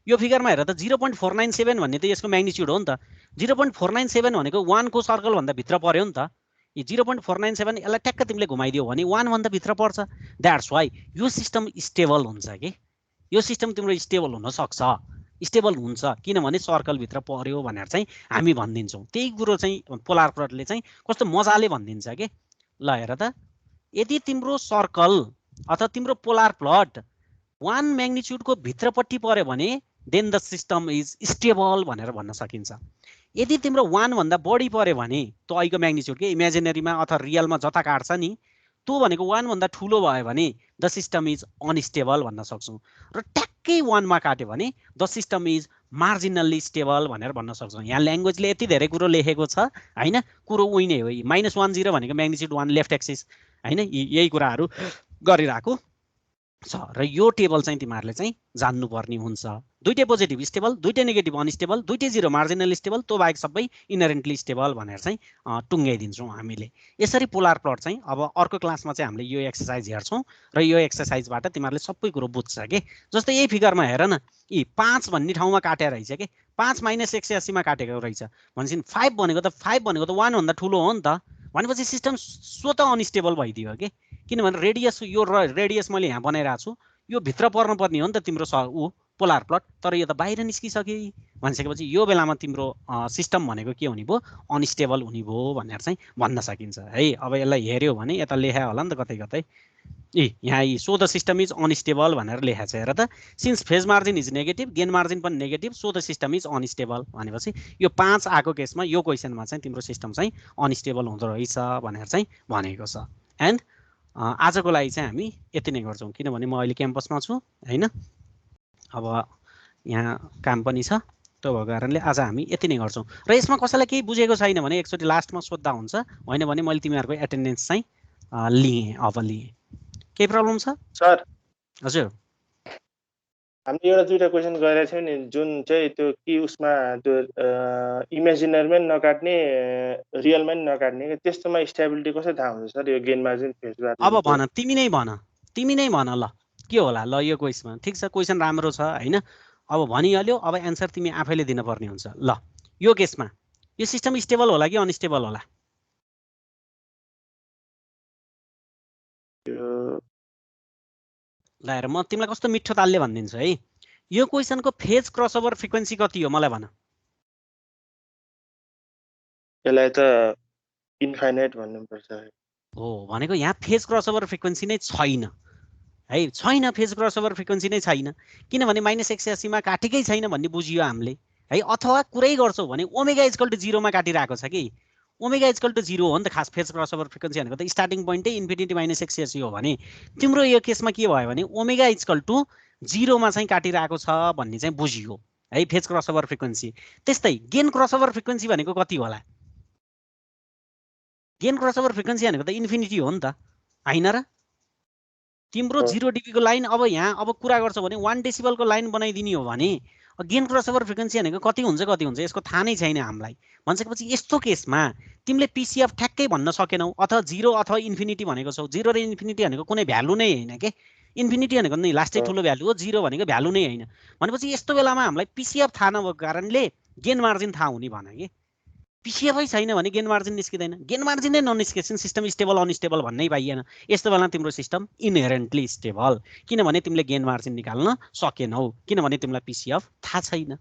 यो फिगरमा हेर त 0.497 भन्ने त यसको म्याग्निट्युड हो नि त। 0.497 भनेको 1 को सर्कल भन्दा भित्र पर्यो नि त। यो 0.497 यसलाई ट्याक्क तिमीले घुमाइदियो भने 1 भन्दा भित्र पर्छ। द्याट्स वाइ यो सिस्टम स्टेबल हुन्छ कि यो सिस्टम तिम्रो स्टेबल हुन सक्छ, स्टेबल हुन्छ किनभने सर्कल भित्र पर्यो भनेर चाहिँ हामी भनिदिन्छौँ। त्यही कुरो चाहिँ पोलार प्लटले चाहिँ कस्तो मजाले भनिदिन्छ के। ल हेर त, यदि तिम्रो सर्कल अथवा तिम्रो पोलार प्लट 1 म्याग्निट्युडको भित्रपट्टि पर्यो भने then the system is stable भनेर भन्न सकिन्छ। यदि तिम्रो 1 भन्दा बढी पर्यो भने त्यो अहिलेको म्याग्निट्युड के इमेजिनेरीमा अथवा रियलमा जता काट्छ नि त्यो भनेको 1 भन्दा ठुलो भयो भने द सिस्टम इज अनस्टेबल भन्न सक्छौँ। र ट्याक्कै 1 मा काट्यो भने द सिस्टम इज मार्जिनल्ली स्टेबल भनेर भन्न सक्छौँ। यहाँ ल्याङ्ग्वेजले यति धेरै कुरो लेखेको छ हैन, कुरो उही नै हो। -10 भनेको म्याग्निट्युड 1 लेफ्ट एक्सिस हैन, यही कुराहरू गरिरहेको छ र यो टेबल चाहिँ तिमीहरूले चाहिँ जान्नुपर्ने हुन्छ। दुईटै पोजिटिभ स्टेबल, दुईटै नेगेटिभ अनस्टेबल, दुईटै जिरो मार्जिनल स्टेबल, त्यो बाहेक सबै इनहेरेन्टली स्टेबल भनेर चाहिँ टुङ्गाइदिन्छौँ हामीले। यसरी पोलार प्लट चाहिँ अब अर्को क्लासमा चाहिँ हामीले यो एक्सर्साइज हेर्छौँ र यो एक्सर्साइजबाट तिमीहरूले सबै कुरो बुझ्छ के। जस्तै यही फिगरमा हेर न, यी 5 भन्ने ठाउँमा काटेर रहेछ के, 5 माइनस 180 मा काटेको रहेछ भनेपछि 5 भनेको त 1 भन्दा ठुलो हो नि त। भनेपछि सिस्टम स्वतः अनस्टेबल भइदियो के, किनभने रेडियस यो रेडियस मैले यहाँ बनाइरहेको छु, यो भित्र पर्नुपर्ने हो नि त तिम्रो पोलार प्लट, तर यो त बाहिर निस्किसक्यो भनिसकेपछि यो बेलामा तिम्रो सिस्टम भनेको के हुने भयो, अनस्टेबल हुने भयो भनेर चाहिँ भन्न सकिन्छ है। अब यसलाई हेऱ्यो भने यता लेखा होला नि त कतै कतै, यहाँ so the system is unstable भनेर लेखा छ हेर त। Since phase margin is negative, gain margin पनि negative, so the system is unstable भनेपछि यो 5 आएको केसमा यो क्वेसनमा चाहिँ तिम्रो सिस्टम चाहिँ अनस्टेबल हुँदो रहेछ भनेर चाहिँ भनेको छ। एन्ड आजको लागि चाहिँ हामी यति नै गर्छौँ, किनभने म अहिले क्याम्पसमा छु होइन, अब यहाँ काम पनि छ, त्यो भएको कारणले आज हामी यति नै गर्छौँ। र यसमा कसैलाई केही बुझेको छैन भने एकचोटि लास्टमा सोद्धा हुन्छ, होइन भने मैले तिमीहरूको एटेन्डेन्स चाहिँ लिएँ, अब लिएँ। केही प्रब्लम छ सर? हजुर, हामीले एउटा दुईटा क्वेसन गरेको थियौँ नि, जुन चाहिँ त्यो कि उसमा त्यो इमेजिनरीमै नकाट्ने रियलमै नकाट्ने, त्यस्तोमा स्टेबिलिटी कसरी थाहा हुन्छ सर? यो गेन मार्जिन फेज मार्जिन अब भन, तिमी नै भन ल के होला ल यो क्वेसनमा। ठिक छ, क्वेसन राम्रो छ होइन, अब भनिहाल्यो, अब एन्सर तिमी आफैले दिनुपर्ने हुन्छ। ल यो केसमा यो सिस्टम स्टेबल होला कि अनस्टेबल होला? ल हेर, म तिमीलाई कस्तो मिठो तालले भनिदिन्छु है, यो क्वेसनको फेज क्रसओभर फ्रिक्वेन्सी कति हो मलाई भन। यसलाई त इन्फाइनाइट भन्नुपर्छ हो, भनेको यहाँ फेज क्रसओभर फ्रिक्वेन्सी नै छैन है, छैन, फेज क्रसओभर फ्रिक्वेन्सी नै छैन, किनभने -180 मा काटेकै छैन भन्ने बुझियो हामीले है। अथवा कुरै गर्छौ भने ओमेगा इक्वल टु 0 मा काटिरहेको छ कि, ओमेगा इक्वल टु 0 हो नि त खास फेज क्रसओभर फ्रिक्वेन्सी भनेको त। स्टार्टिङ पोइन्टै इन्फिनिटी -180 हो भने तिम्रो यो केसमा के भयो भने ओमेगा इक्वल टु 0 मा चाहिँ काटिरहेको छ भन्ने चाहिँ बुझियो है, फेज क्रसओभर फ्रिक्वेन्सी। त्यस्तै गेन क्रसओभर फ्रिक्वेन्सी भनेको कति होला? गेन क्रसओभर फ्रिक्वेन्सी भनेको त इन्फिनिटी हो नि त, होइन र? तिम्रो 0 dB को लाइन अब यहाँ अब कुरा गर्छौ भने 1 डेसिबलको लाइन बनाइदिने हो भने गेन क्रसओभर फ्रिक्वेन्सी भनेको कति हुन्छ यसको थाहा नै छैन हामीलाई। भनिसकेपछि यस्तो केसमा तिमीले पिसिएफ ठ्याक्कै भन्न सकेनौ, अथवा 0 अथवा इन्फिनिटी भनेको छौ। 0 र इन्फिनिटी भनेको कुनै भ्यालु नै होइन के, इन्फिनिटी भनेको नै लास्टै ठुलो भ्यालु हो, 0 भनेको भ्यालु नै होइन। भनेपछि यस्तो बेलामा हामीलाई पिसिएफ थाहा नभएको कारणले गेन मार्जिन थाहा हुने भने के, पिसिएफै छैन भने गेन मार्जिन निस्किँदैन, गेन मार्जिन नै ननिस्केपछि सिस्टम स्टेबल अनस्टेबल भन्नै पाइएन। यस्तो बेला तिम्रो सिस्टम इनहेरेन्टली स्टेबल, किनभने तिमीले गेन मार्जिन निकाल्न सकेनौ, किनभने तिमीलाई पिसिएफ थाहा छैन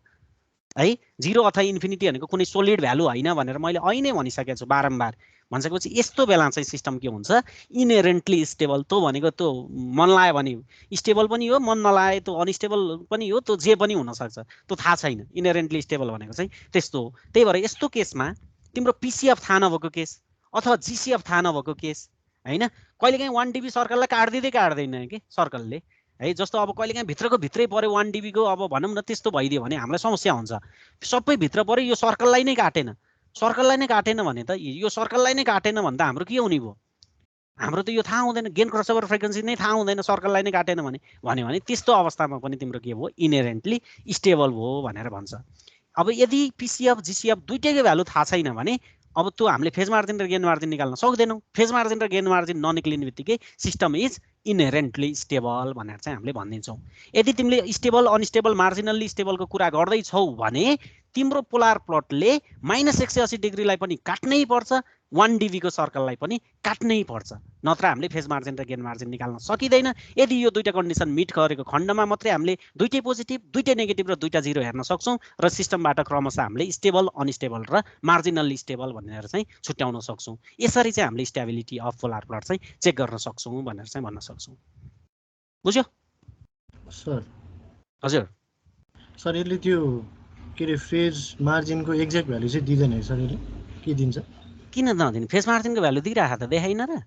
है। 0 अथवा इन्फिनिटी भनेको कुनै सोलिड भ्यालु होइन भनेर मैले अहिले नै भनिसकेको छु बारम्बार। भनिसकेपछि यस्तो बेला चाहिँ सिस्टम के हुन्छ, इनहेरेन्टली स्टेबल। त्यो भनेको त्यो मन लाग्यो भने स्टेबल पनि हो, मन नलागे त्यो अनस्टेबल पनि हो, त्यो जे पनि हुनसक्छ, त्यो थाहा छैन। इनहेरेन्टली स्टेबल भनेको चाहिँ त्यस्तो हो। त्यही भएर यस्तो केसमा तिम्रो पिसिएफ थाहा नभएको केस अथवा जिसिएफ थाहा नभएको केस होइन, कहिलेकाहीँ 1 dB सर्कललाई काट्दैन कि सर्कलले है। जस्तो अब कहिलेकाहीँ भित्रै पऱ्यो 1 dB को, अब भनौँ न त्यस्तो भइदियो भने हामीलाई समस्या हुन्छ। सबै भित्र पऱ्यो, यो सर्कललाई नै काटेन भने त, यो सर्कललाई नै काटेन भने त हाम्रो के हुने भयो, हाम्रो त यो थाहा हुँदैन, गेन क्रसओभर फ्रिक्वेन्सी नै थाहा हुँदैन, सर्कललाई नै काटेन भने त्यस्तो अवस्थामा पनि तिम्रो के भयो, इनहेरेन्टली स्टेबल भयो भनेर भन्छ। अब यदि पिसिएफ जिसिएफ दुइटैको भ्यालु थाहा छैन भने अब त्यो हामीले फेज मार्जिन र गेन मार्जिन निकाल्न सक्दैनौँ। फेज मार्जिन र गेन मार्जिन ननिक्लिने बित्तिकै सिस्टम इज इनहेरेन्टली स्टेबल भनेर चाहिँ हामीले भनिदिन्छौँ। यदि तिमीले स्टेबल अनस्टेबल मार्जिनल्ली स्टेबलको कुरा गर्दैछौ भने तिम्रो पोलार प्लटले -180 डिग्रीलाई पनि काट्नै पर्छ, 1 dB को सर्कललाई पनि काट्नै पर्छ, नत्र हामीले फेज मार्जिन र गेन मार्जिन निकाल्न सकिँदैन। यदि यो दुईटा कन्डिसन मिट गरेको खण्डमा मात्रै हामीले दुईटै पोजिटिभ, दुईटै नेगेटिभ र दुईटा जिरो हेर्न सक्छौँ र सिस्टमबाट क्रमशः हामीले स्टेबल अनस्टेबल र मार्जिनल्ली स्टेबल भनेर चाहिँ छुट्याउन सक्छौँ। यसरी चाहिँ हामीले स्टेबिलिटी अफ पोलार प्लट चाहिँ चेक गर्न सक्छौँ भनेर चाहिँ भन्न सक्छौँ। बुझ्यो सर? हजुर सर यसले त्यो के अरे फेज मार्जिनको एक्ज्याक्ट भ्यालु चाहिँ दिँदैन है सर? यसले के दिन्छ? किन नदिने? फेज मार्जिनको भ्यालु दिइरहेको त देखाइन र?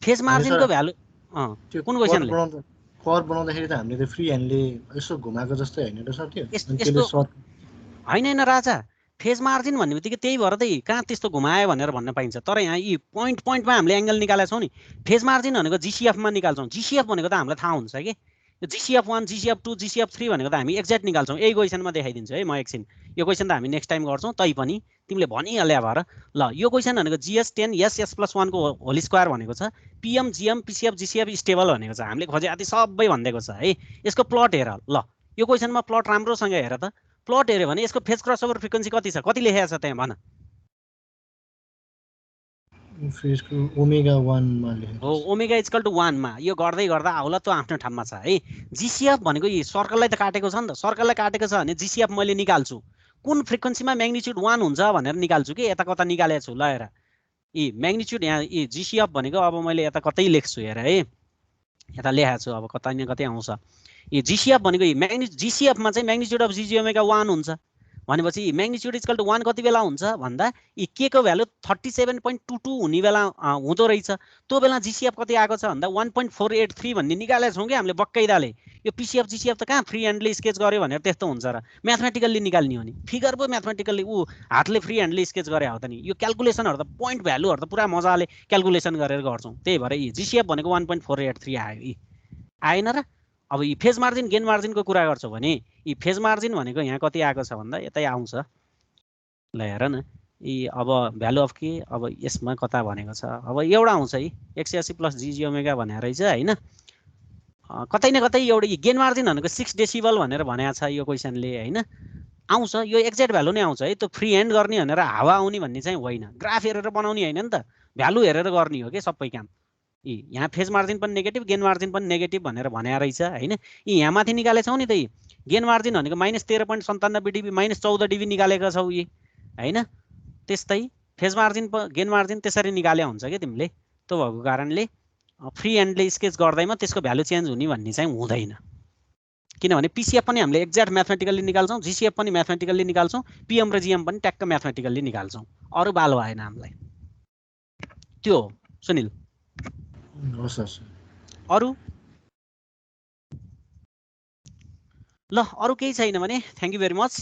फेज मार्जिनको भ्यालु कुन क्वेसनले? कर बनाउँदाखेरि त हामीले त फ्री ह्यान्डले यसो घुमाएको जस्तै होइन र सर? त्यो होइन राजा, फेज मार्जिन भन्ने बित्तिकै त्यही भएर त कहाँ त्यस्तो घुमायो भनेर भन्न पाइन्छ। तर यहाँ यी पोइन्टमा हामीले एङ्गल निकालेका छौँ नि। फेज मार्जिन भनेको जिसिएफमा निकाल्छौँ। जिसिएफ भनेको त हामीलाई थाहा हुन्छ कि यो GCF1 GCF2 GCF3 भनेको त हामी एक्ज्याक्ट निकाल्छौँ। यही क्वेसनमा देखाइदिन्छु है म एकछिन। यो क्वेसन त हामी नेक्स्ट टाइम गर्छौँ, तै पनि तिमीले भनिहाल्या भएर। ल यो क्वेसन भनेको GS10 SS+1 को होल स्क्वायर भनेको छ, PM GM PCF GCF stable भनेको छ। हामीले खोजे आदि सबै भनिदिएको छ है। यसको प्लट हेर। ल यो क्वेसनमा प्लट राम्रोसँग हेर त। प्लट हेऱ्यो भने यसको फेज क्रसओभर फ्रिक्वेन्सी कति छ, कति लेखेको छ त्यहाँ भन। फेजको ओमेगा 1 मा लेखेको हो, ओमेगा इक्वल टु 1 मा। यो गर्दै गर्दा आउला त्यो आफ्नो ठाउँमा छ है। GCF भनेको यी सर्कललाई त काटेको छ नि त। सर्कललाई काटेको छ भने GCF मैले निकाल्छु कुन फ्रिक्वेन्सीमा म्याग्निट्युड 1 हुन्छ भनेर निकाल्छु कि यता कता निकालेको छु। ल हेर यी म्याग्निट्युड यहाँ यी GCF भनेको अब मैले यता कतै लेख्छु हेर है। यता लेखाएको छु अब कतै न कतै आउँछ। यी GCF भनेको यी GCF मा चाहिँ म्याग्निट्युड अफ GG ओमेगा 1 हुन्छ भनेपछि म्याग्निट्युड इक्वल टु 1 कति बेला हुन्छ भन्दा यी के को भ्यालु 37.22 हुने बेला हुँदो रहेछ। त्यो बेला GCF कति आएको छ भन्दा 1.483 भन्ने निकालेको छौँ कि हामीले बक्कैदाले। यो PCF GCF त कहाँ फ्री ह्यान्डले स्केच गर्यो भनेर त्यस्तो हुन्छ र। म्याथमेटिकल्ली निकाल्ने हो नि, फिगर पो म्याथमेटिकल्ली हातले फ्री ह्यान्डले स्केच गरे हो त नि। यो क्याल्कुलेसनहरू त पोइन्ट भ्यालुहरू त पुरा मजाले क्याल्कुलेसन गरेर गर्छौँ। त्यही भएर यी GCF भनेको 1.483 आयो। यी आएन र। अब यी फेज मार्जिन गेन मार्जिनको कुरा गर्छौँ भने यी फेज मार्जिन भनेको यहाँ कति आएको छ भन्दा यतै आउँछ। ल हेर न यी अब भ्यालु अफ के अब यसमा कता भनेको छ। अब एउटा आउँछ है 180 प्लस GG ओमेगा भनेर रहेछ होइन। कतै न कतै एउटा गेन मार्जिन भनेको 6 डेसिबल भनेर भनेको छ यो क्वेसनले होइन। आउँछ यो एक्ज्याक्ट भ्यालु नै आउँछ है। त्यो फ्री ह्यान्ड गर्ने भनेर हावा आउने भन्ने चाहिँ होइन। ग्राफ हेरेर बनाउने होइन नि त, भ्यालु हेरेर गर्ने हो कि सबै काम। यहाँ फेज मार्जिन पनि नेगेटिभ गेन मार्जिन पनि नेगेटिभ भनेर भने रहेछ होइन। यी यहाँ माथि निकालेको छौ नि त। गेन मार्जिन भनेको -13.97 dB -14 dB निकालेको छौ यी होइन। त्यस्तै फेज मार्जिन गेन मार्जिन त्यसरी निकाले हुन्छ कि तिमीले। त्यो भएको कारणले फ्री ह्यान्डले स्केच गर्दैमा त्यसको भ्यालु चेन्ज हुने भन्ने चाहिँ हुँदैन। किनभने PCF पनि हामीले एक्ज्याक्ट म्याथमेटिकल्ली निकाल्छौँ, GCF पनि म्याथमेटिकल्ली निकाल्छौँ, PM र GM पनि ट्याक्क म्याथमेटिकल्ली निकाल्छौँ। अरू बाल भएन हामीलाई। त्यो हो सुनिल। अरू ल अरू केही छैन भने थ्याङ्क यू भेरी मच।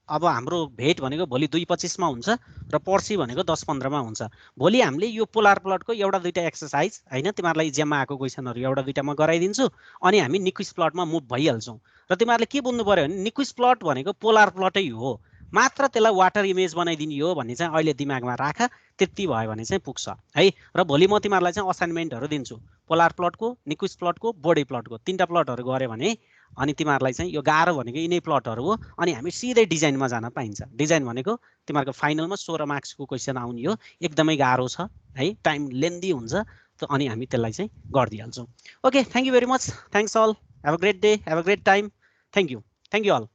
अब हाम्रो भेट भनेको भोलि 2:25 मा हुन्छ र पर्सि भनेको 10:15 मा हुन्छ। भोलि हामीले यो पोलार प्लटको एउटा दुईटा एक्सर्साइज होइन तिमीहरूलाई इक्जाममा आएको क्वेसनहरू एउटा दुईटा म गराइदिन्छु अनि हामी निक्विस्ट प्लटमा मुभ भइहाल्छौँ। र तिमीहरूले के बुझ्नु पर्यो भने निक्विस्ट प्लट भनेको पोलार प्लटै हो, मात्र त्यसलाई वाटर इमेज बनाइदिने हो भन्ने चाहिँ अहिले दिमागमा राख। त्यति भयो भने चाहिँ पुग्छ है। र भोलि म तिमीहरूलाई चाहिँ असाइनमेन्टहरू दिन्छु पोलार प्लटको, निक्विस्ट प्लटको, बोडी प्लटको। 3टा प्लटहरू गऱ्यो भने अनि तिमीहरूलाई चाहिँ यो गाह्रो भनेको यिनै प्लटहरू हो। अनि हामी सिधै डिजाइनमा जान पाइन्छ। डिजाइन भनेको तिमीहरूको फाइनलमा 16 मार्क्सको क्वेसन आउने हो। एकदमै गाह्रो छ है, टाइम लेन्दी हुन्छ। अनि हामी त्यसलाई चाहिँ गरिदिइहाल्छौँ। Okay thank you very much. Thanks all. Have a great day, have a great time. Thank you all.